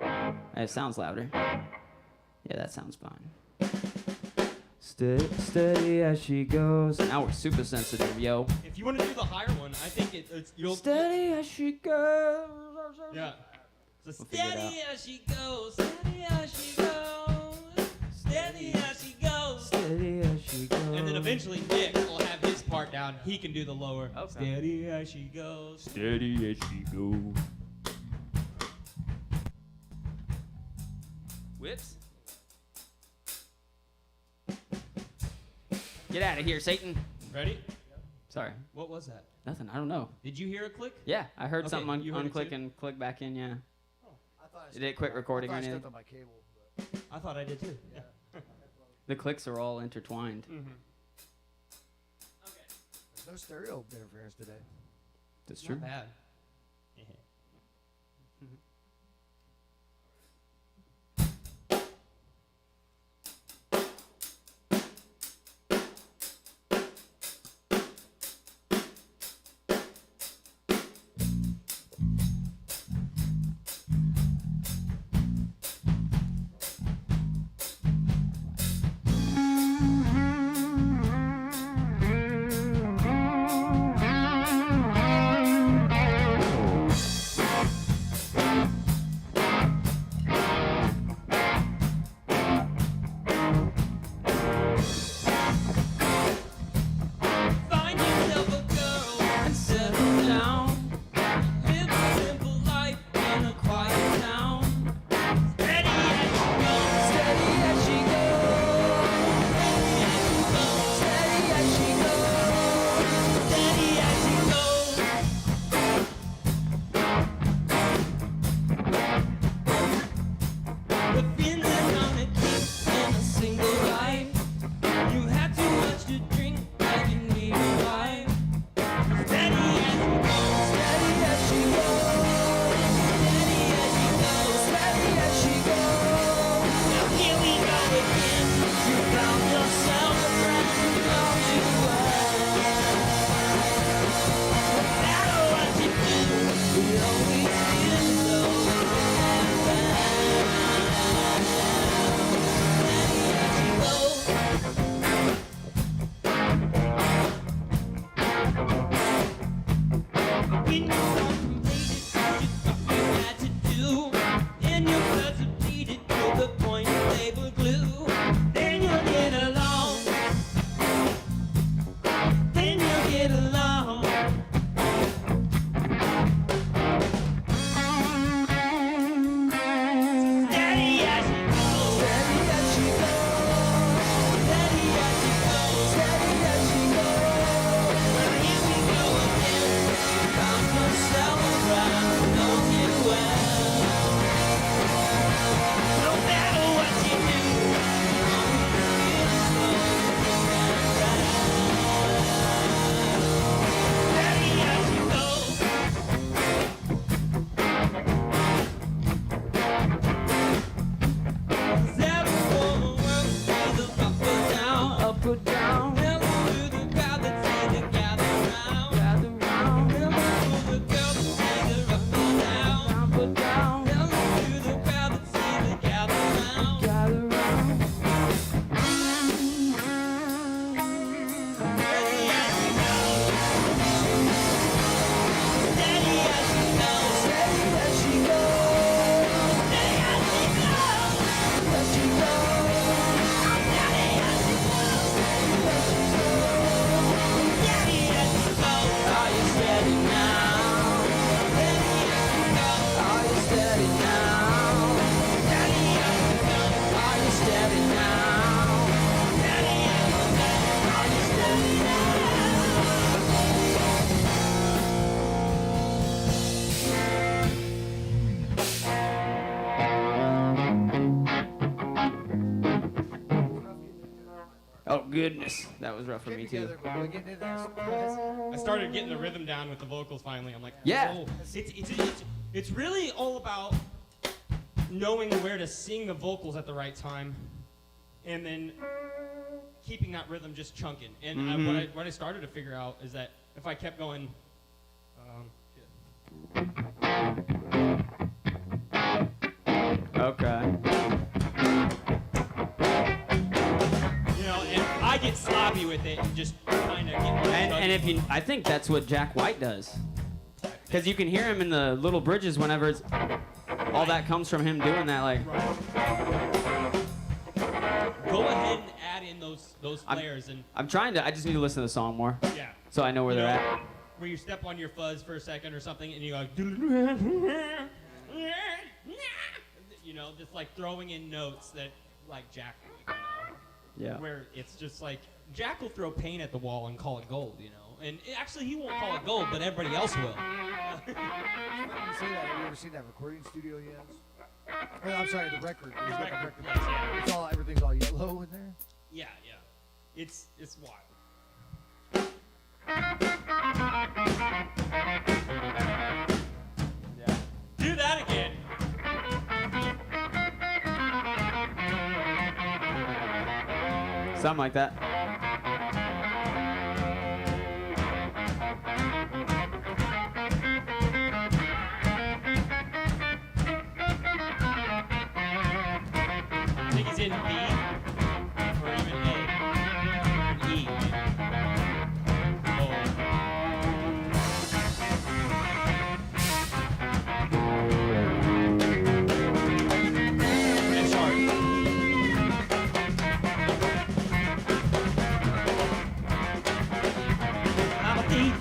It sounds louder. Yeah, that sounds fine. Steady, steady as she goes. Now we're super sensitive, yo. If you want to do the higher one, I think it's you'll. Steady as she goes. Yeah. So We'll figure it steady as she goes, steady as she goes, steady as she goes. Steady as she goes. And then eventually Nick will have his part down. He can do the lower. Okay. Steady as she goes. Steady as she goes. Whips. Get out of here, Satan. Ready? Sorry. What was that? Nothing. I don't know. Did you hear a click? Yeah, I heard Okay, something you heard it unclick too? and click back in. Yeah. I thought Did it quit recording or I anything? stepped on my cable. But I thought I did too. Yeah. The clicks are all intertwined. Mm-hmm. there's no stereo interference today. That's true. Not bad. Find yourself a girl and settle down. Live a simple life in a quiet town. Steady as she goes, steady as she goes, steady as she goes, steady as she goes. The feeling on it keeps in a single life. You had too much to drink, like you need a wife. Steady as she goes, steady as she goes, steady as she goes. Now here we go again. You found yourself a friend who loves you well. No matter what you do, we always feel so when you completed just what you had to do, and your words repeated to the point they were glue, then you'll get along. Then you'll get along. Steady as she goes, steady as she goes, steady as she goes, steady as she goes. Well, here we go again. You found yourself a friend who knows you well. No matter what you do, you always feel so steady as she goes. Up or down, hello to the crowd that's here to gather round. Hello to the girl that's here to up or down. Hello to the crowd that's here to gather round. Steady as she goes, steady as she goes, steady as she goes, steady as she goes, as she goes. Are you steady now? Are you steady now? Are you steady now? Are you steady Oh goodness, that was rough for me too. Together, but we're getting into that. I started getting the rhythm down with the vocals finally. I'm like, Yeah. oh, it's really all about knowing where to sing the vocals at the right time, and then keeping that rhythm just chunking. And what I started to figure out is that if I kept going, Okay. you know, and I get sloppy with it and just kind of get. And if you, I think that's what Jack White does, because you can hear him in the little bridges whenever it's all that comes from him doing that. Like, go ahead and add in those flares and I'm trying to. I just need to listen to the song more, yeah. so I know where they're at. Where you step on your fuzz for a second or something and you go, you know, just like throwing in notes that like Jack would, you know. Yeah. Where it's just like Jack will throw paint at the wall and call it gold, you know. And actually he won't call it gold, but everybody else will. It's funny you say that. Have you ever seen that recording studio he has? Or, I'm sorry, the record. He's got the record. Yes, yeah. It's all, everything's all yellow in there. Yeah, yeah. It's wild. Yeah. Do that again. Something like that. I think he's in B or even A. E. Oh. F sharp. I'm a thief,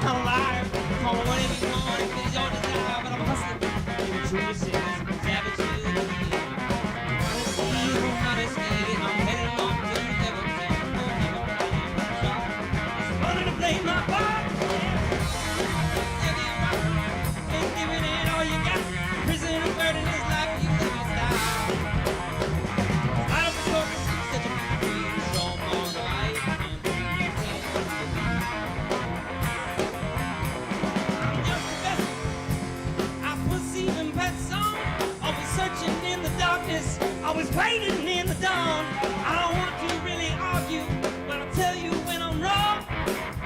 I'm a liar, call me whatever you want, if it's your desire, but I'm a hustler. Even truly serious, savage to the end. You know how to stay, I'm headed on to the devil, just running to play my part. Ain't giving it all you got, prison and burden is like you live your style. I don't prefer to see such a free, strong, on life, and you can't. I was even pets on. I was searching in the darkness. I was waiting in the dawn. I don't want to really argue, but I'll tell you when I'm wrong.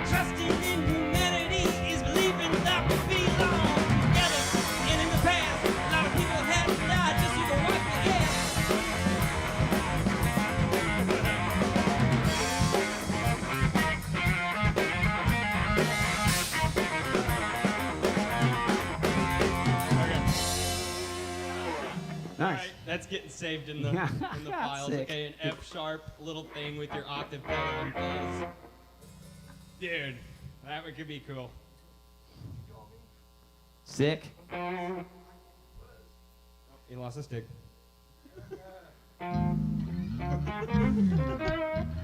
Trusting in humanity is believing that we belong together. And in the past, a lot of people had to die just so you can wipe your ass. Nice. Alright, that's getting saved in the Yeah. in the Yeah, files. sick. Okay, an F sharp little thing with your octave pedal and fuzz. Dude, that one could be cool. Sick. He lost a stick.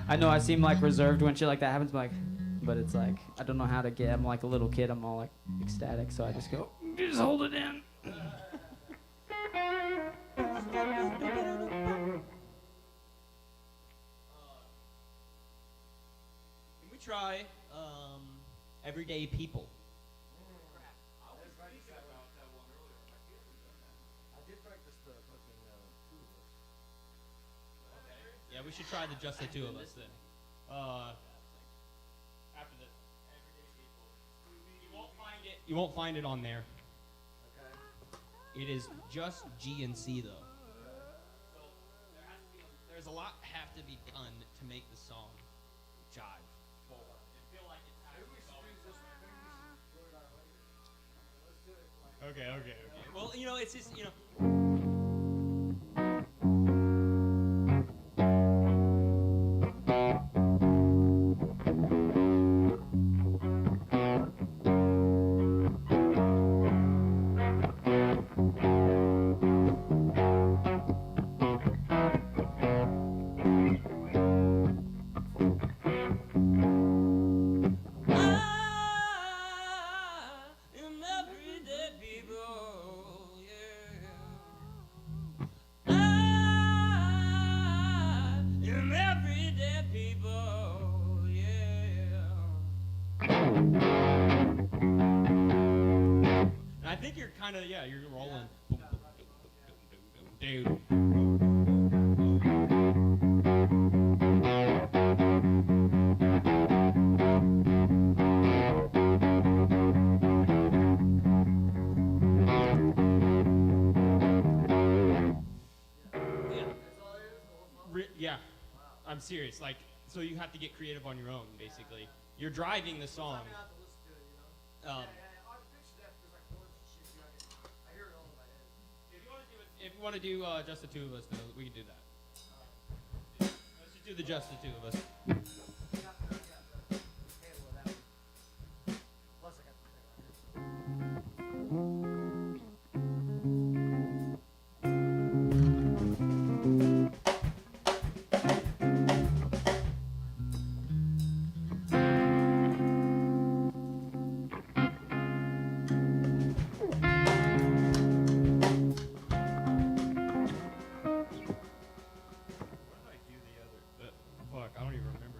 I know I seem like reserved when shit like that happens, but it's like I don't know how to get. I'm like a little kid. I'm all like ecstatic, so I just go, just hold it in. Can we try Everyday People? I did practice the fucking Yeah, we should try the Just the Two of Us then. After this. Everyday People. You won't find it on there. Okay. It is just G and C though. So there's a lot have to be done to make the song jive. I feel like it's Okay. Well, you know, it's just, you know. I think you're kind of, yeah, you're rolling. Boom, boom, boom, boom, boom, boom. Dude. Yeah, I'm serious. Like, so you have to get creative on your own, basically. You're driving the song. I mean, I have to listen to it, you know? Um, I picture that because like chords and shit, you know, I hear it all in my head. If you want to do just the two of us, then we can do that. Let's just do the just the two of us. Yeah, handle it out. Plus, I got the thing right here. Fuck, I don't even remember.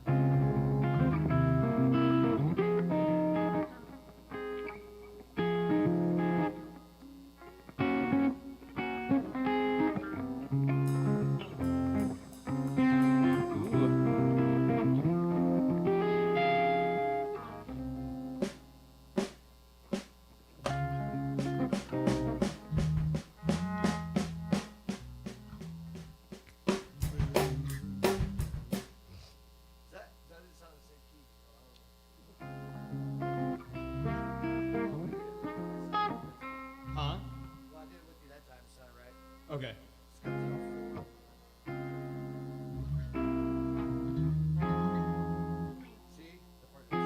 That didn't sound the same key. Huh? Well, I did it with you that time, it sounded right. Okay. It's got the full. See? The part that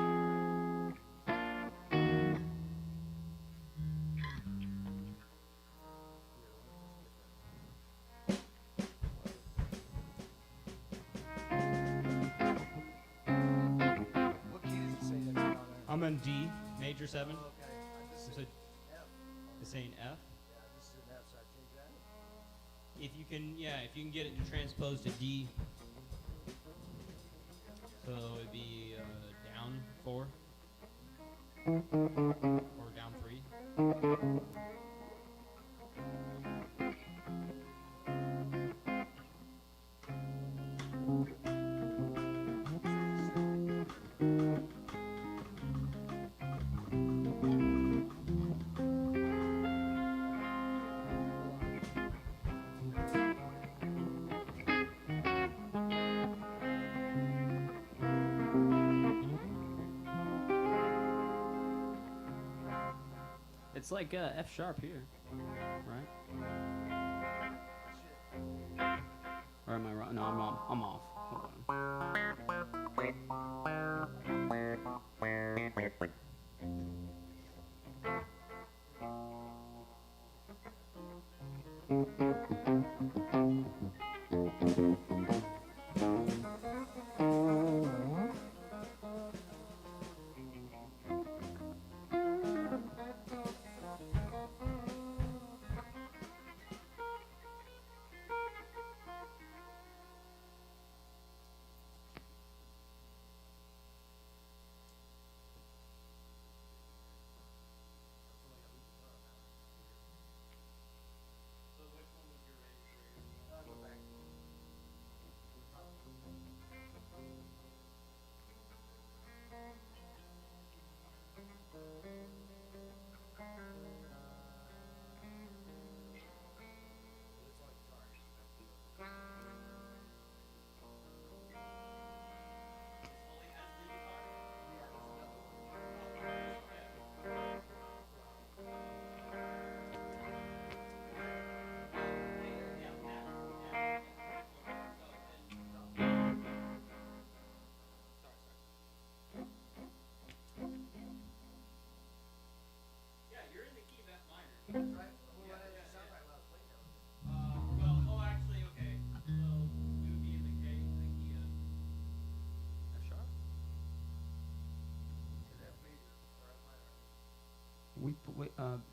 What key does it say that's on there? I'm on D, major 7. Oh, okay. This is So F. it's saying F. Yeah, this is an F, so I change that. If you can get it to transpose to D. So it'd be down 4. Or down 3. It's like F sharp here, right? Or am I wrong? No, I'm wrong. I'm off. Hold on.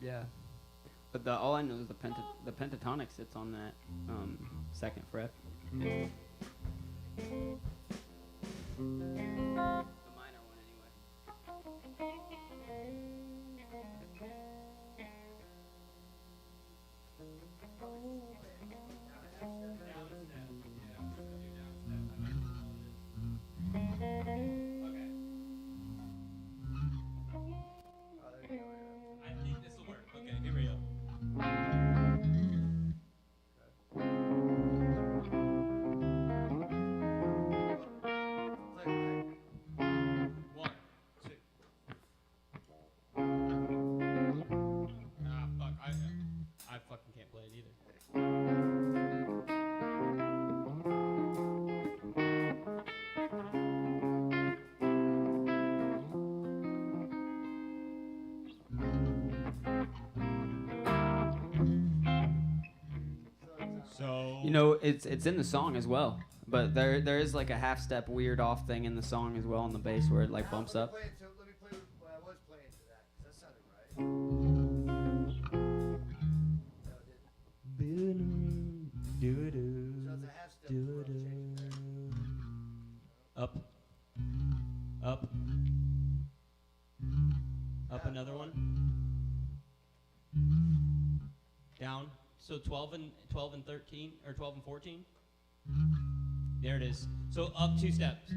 Yeah. But all I know is the pentatonic sits on that second fret. The minor one anyway. You know, it's in the song as well. But there is like a half step weird off thing in the song as well on the bass where it like bumps up. Let me play what I was playing to that, 'cause that sounded right. No, it didn't. So it's a half step before I change there. Up. Up. Up another one. Down. So 12 and 13 or 12 and 14. There it is. So up 2 steps.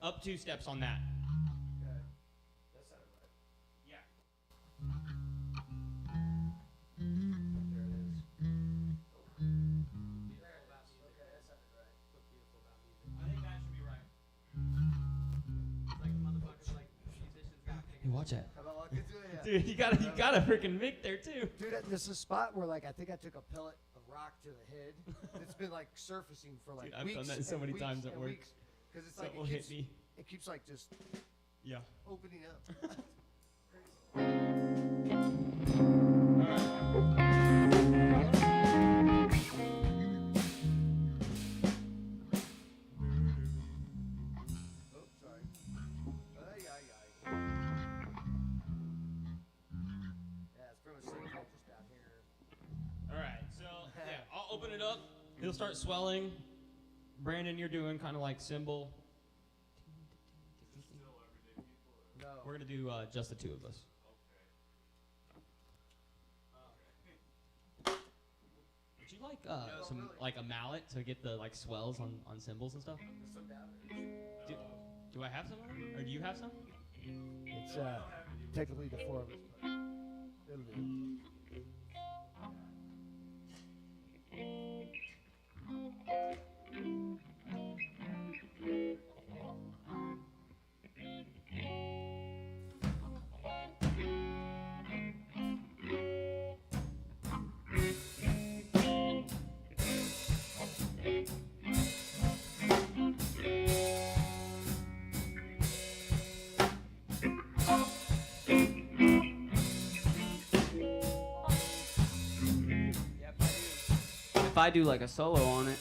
Up 2 steps on that. Okay. That sounded right. Yeah. There it is. There it is. Okay, that sounded right. I think that should be right. It's like motherfuckers like musicians got Hey, watch that. How about walk into it? Yeah. Dude, you got a freaking mic there too. Dude, this is a spot where like I think I took a pellet of rock to the head. It's been like surfacing for like Dude, I've weeks done that so and many weeks times at and work. weeks. 'Cause it's like Something will hit me. it keeps like just Yeah. opening up. Oh, sorry. Ay, ay, ay. Yeah, it's pretty much sitting there just down here. All right. So yeah, I'll open it up. It'll start swelling. Brandon, you're doing kind of like cymbal. No. We're gonna do just the two of us. Would you like some like a mallet to get the like swells on cymbals and stuff? There's some down there. Do I have some, or do you have some? It's technically the four of us, but it'll do. If I do like a solo on it,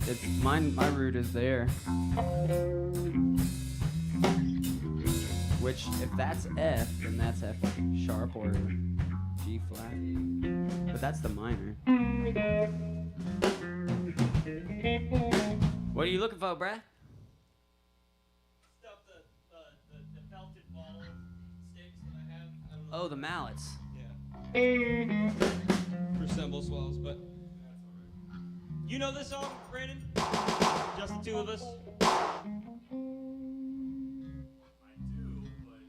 it's mine. My root is there. Which, if that's F, then that's F sharp or G flat. But that's the minor. What are you looking for, bruh? Stuff the felted ball sticks that I have. I don't know. Oh, the mallets. Yeah. For cymbal swells, but you know this song, Brandon? Just the two of us. I do, but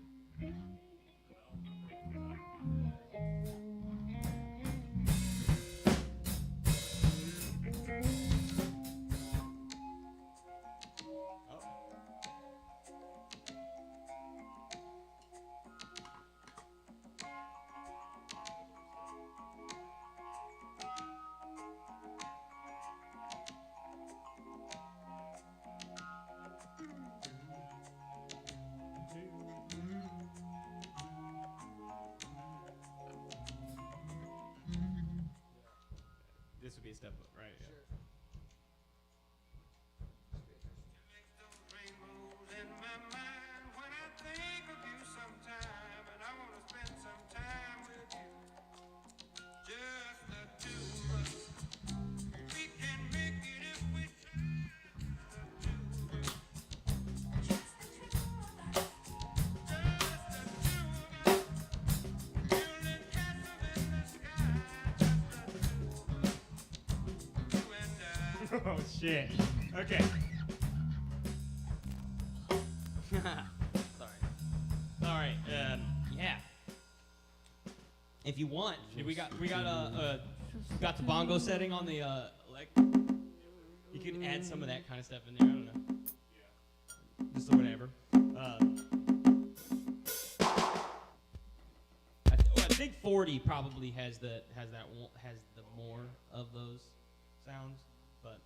This would be a step up, right? Yeah. Oh shit. Okay. Sorry. All right. Yeah. If you want, we got the bongo setting on the like. You could add some of that kind of stuff in there. I don't know. Just whatever. I think 40 probably has the more of those sounds, but.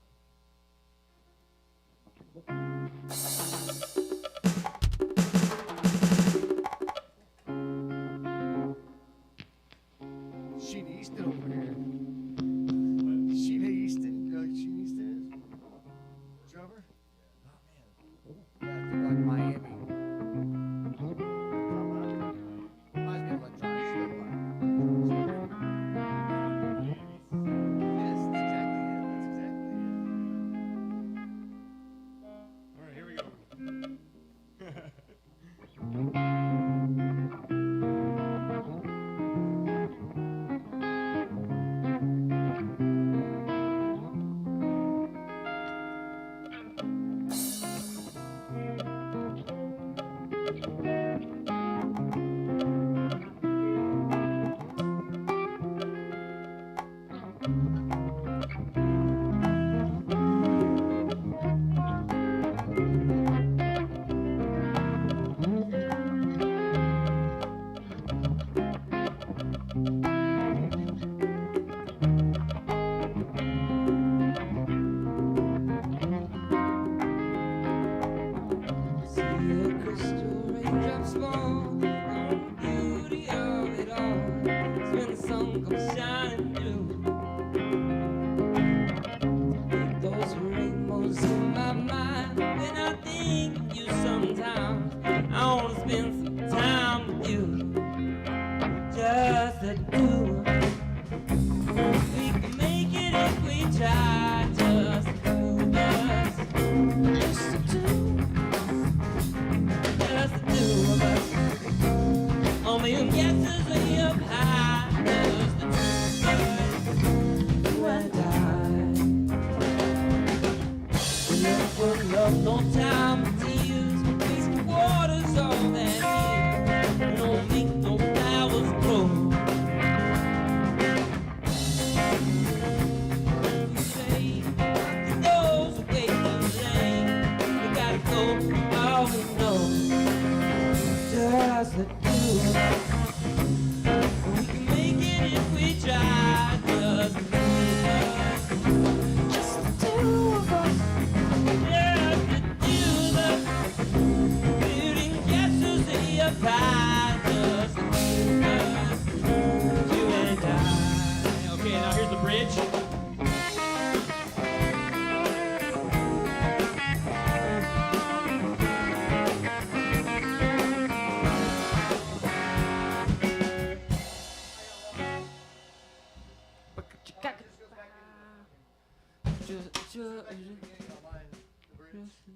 bridge.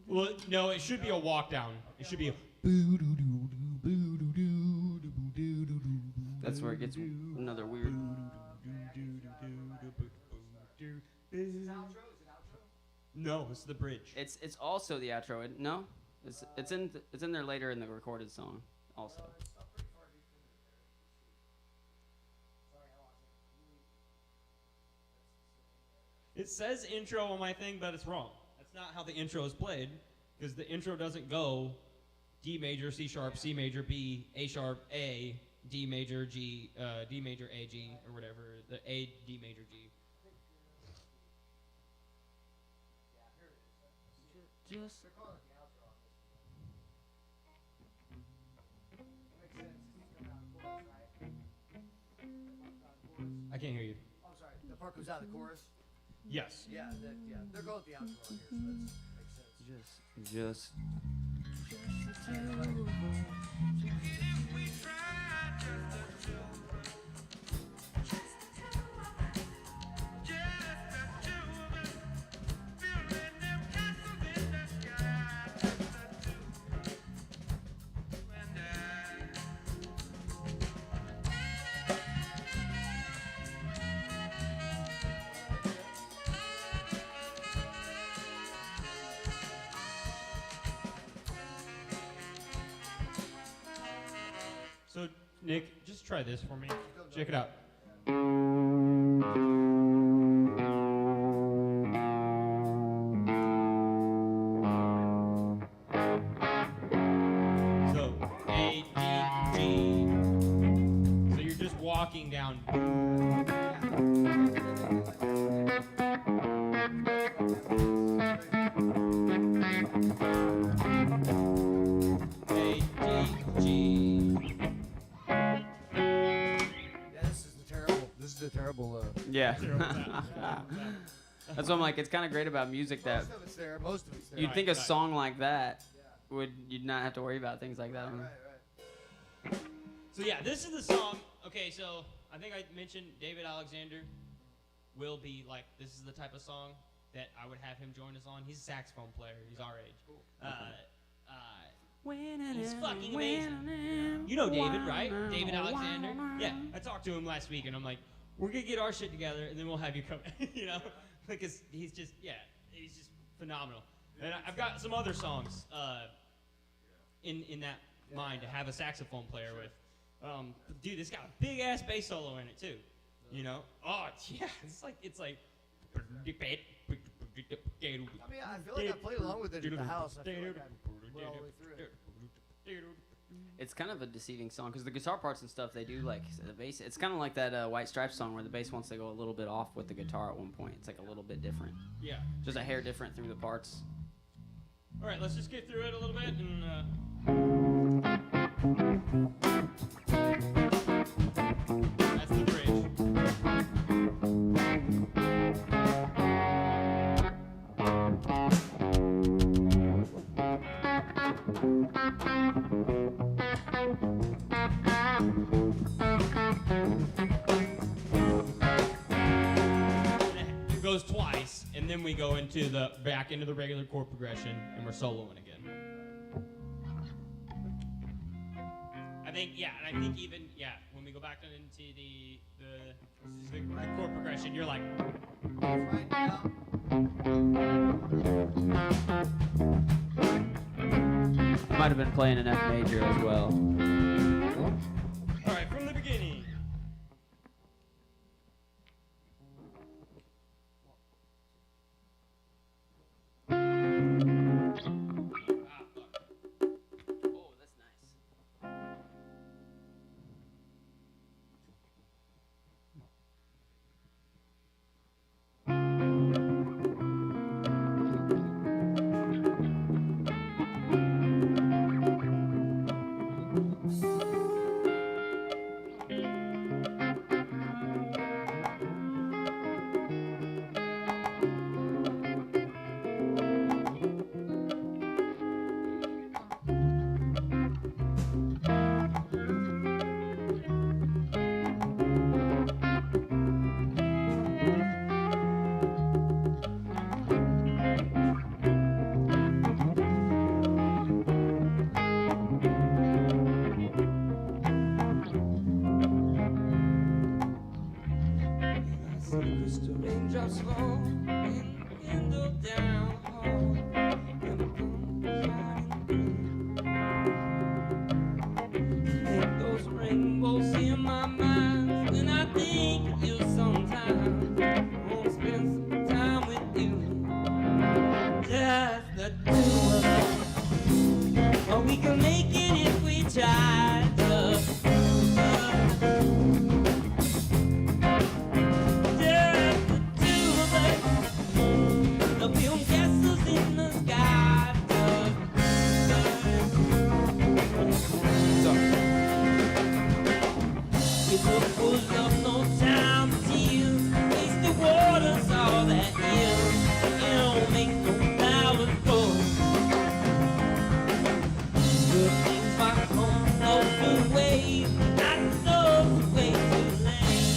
Well, no, it should be a walk down. It should be a. That's where it gets another weird. No, it's the bridge. It's also the outro. No, it's in there later in the recorded song also. It says intro on my thing, but it's wrong. That's not how the intro is played, because the intro doesn't go D major, C sharp, C major, B, A sharp, A, D major, G, D major, A, G, or whatever. The A, D major, G. Just I can't hear you. I'm sorry. The part goes out of the chorus. Yes. Yeah, they're going with the outro on here, so that makes sense. just So, Nick, just try this for me. Check it out. So, A, D, G. So you're just walking down. A, D, G. Yeah, this is the terrible. yeah. That's what I'm like. It's kind of great about music that Most of it's there. Most of it's there. you'd think a right. song like that you'd not have to worry about things like that. Right. So yeah, this is the song. Okay, so I think I mentioned David Alexander will be like, this is the type of song that I would have him join us on. He's a saxophone player. He's our age. He's fucking amazing. You know David, right? David Alexander. Yeah, I talked to him last week, and I'm like, we're gonna get our shit together, and then we'll have you come. You know, because he's just phenomenal. And I've got some other songs in that mind to have a saxophone player with. Dude, it's got a big ass bass solo in it too. You know? Oh yeah, it's like. I mean, I feel like I played along with it at the house. I feel like I went all the way through it. It's kind of a deceiving song because the guitar parts and stuff they do like the bass. It's kind of like that White Stripes song where the bass wants to go a little bit off with the guitar at one point. It's like a little bit different, Yeah. just a hair different through the parts. All right, let's just get through it a little bit and. That's the bridge. It goes twice, and then we go into the back into the regular chord progression, and we're soloing again. I think even when we go back into the chord progression, you're like, Right now. Might have been playing an F major as well. all right, from the beginning. Oh, that's nice. home, in the window down the hall, and the moon shining through. Make those rainbows in my mind when I think of you sometimes. I wanna spend some time with you, just the two of us. Or we can make it if we try, just the two of us. Just the two of us. The film castles in the sky, just It was full of no time to tears. Waste the waters all that year. It don't make no flowers grow. Good things might come floating away. Not those way too late.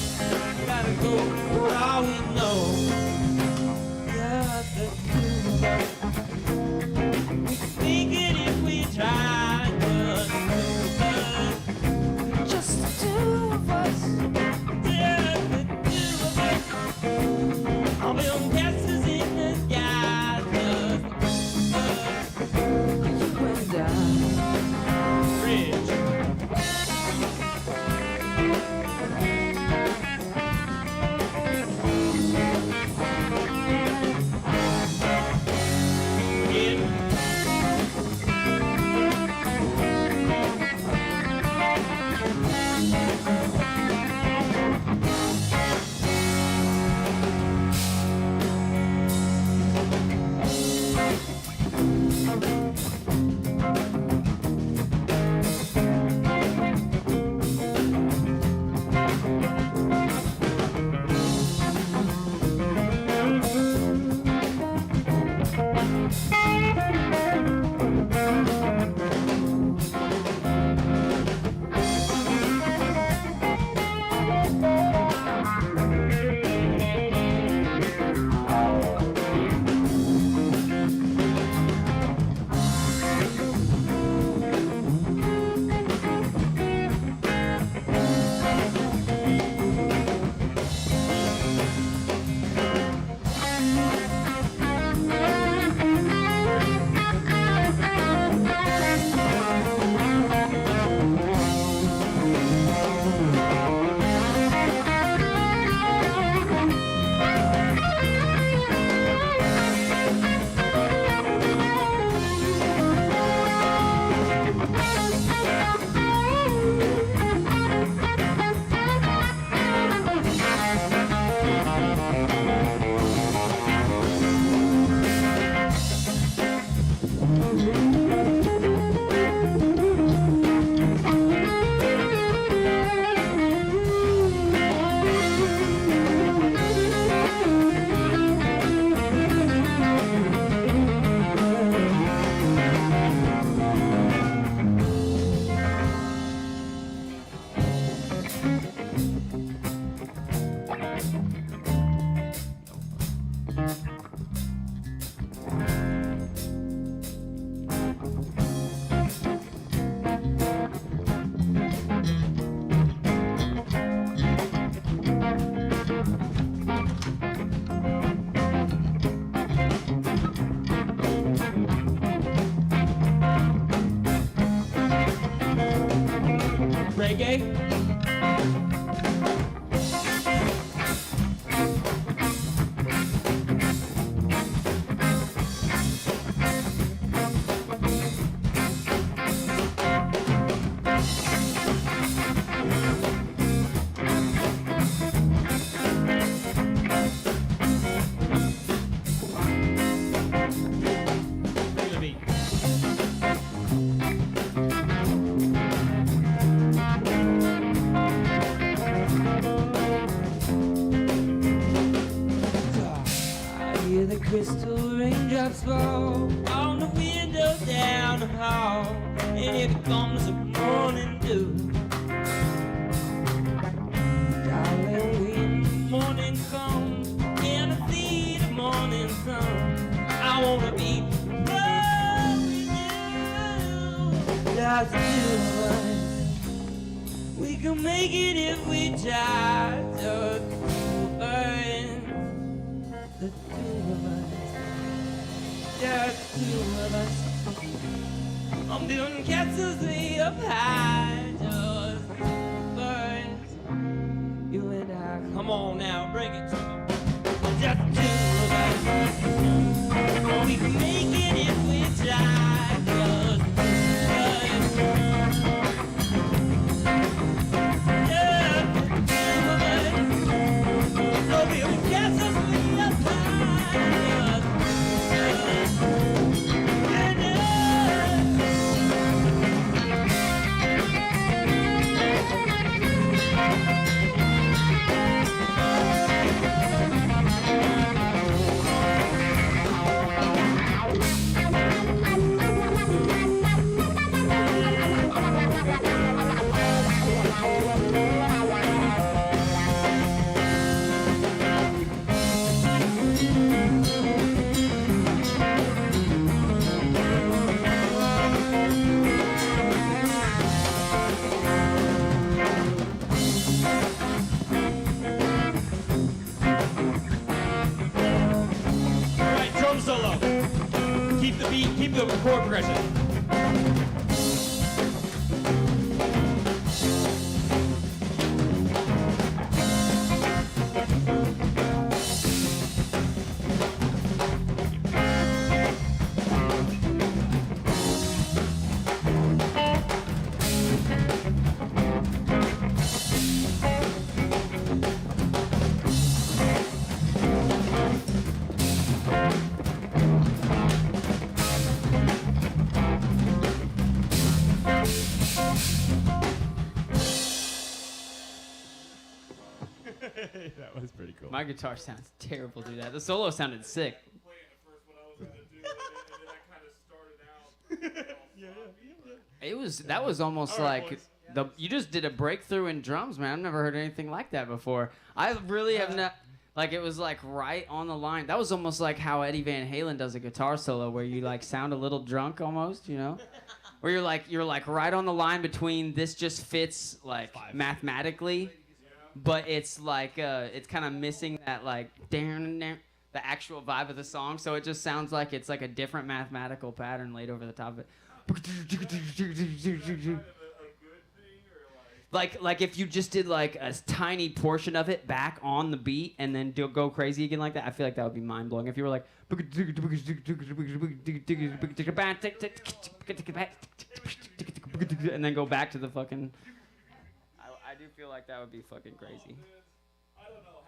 Gotta go for all we know. Just the two of us. We can make it if we try. Just the two of us. Just the two of us. I'll be on gases in the sky. Just you and I. Bridge. Reggae. Regular beat. I hear the crystal raindrops fall on the window down the hall, and here comes the morning dew. Darling, when the morning comes and I see the morning sun, I wanna be with you. Just two of us. We can make it if we try. Just two of us. the two of us. Just two of us. I'm doing castles way up high, just birds. You and I, come on now, bring it to me. Just two of us. We can make it if we try. Just birds. Just two of us. So building castles way up high, just birds. And All right, drum solo. Keep the beat, keep the chord progression. That was pretty cool. My guitar sounds terrible, dude. The solo sounded sick. Playing at first what I was gonna do, and then I kind of started out. That was almost All right, like boys. you just did a breakthrough in drums, man. I've never heard anything like that before. I really have not. Like it was like right on the line. That was almost like how Eddie Van Halen does a guitar solo, where you like sound a little drunk almost, you know, where you're like right on the line between this just fits like mathematically, but it's like it's kind of missing that like the actual vibe of the song, so it just sounds like it's like a different mathematical pattern laid over the top of it. Like if you just did like a tiny portion of it back on the beat and then go crazy again like that, I feel like that would be mind blowing. If you were like and then go back to the fucking, I do feel like that would be fucking crazy. I don't know.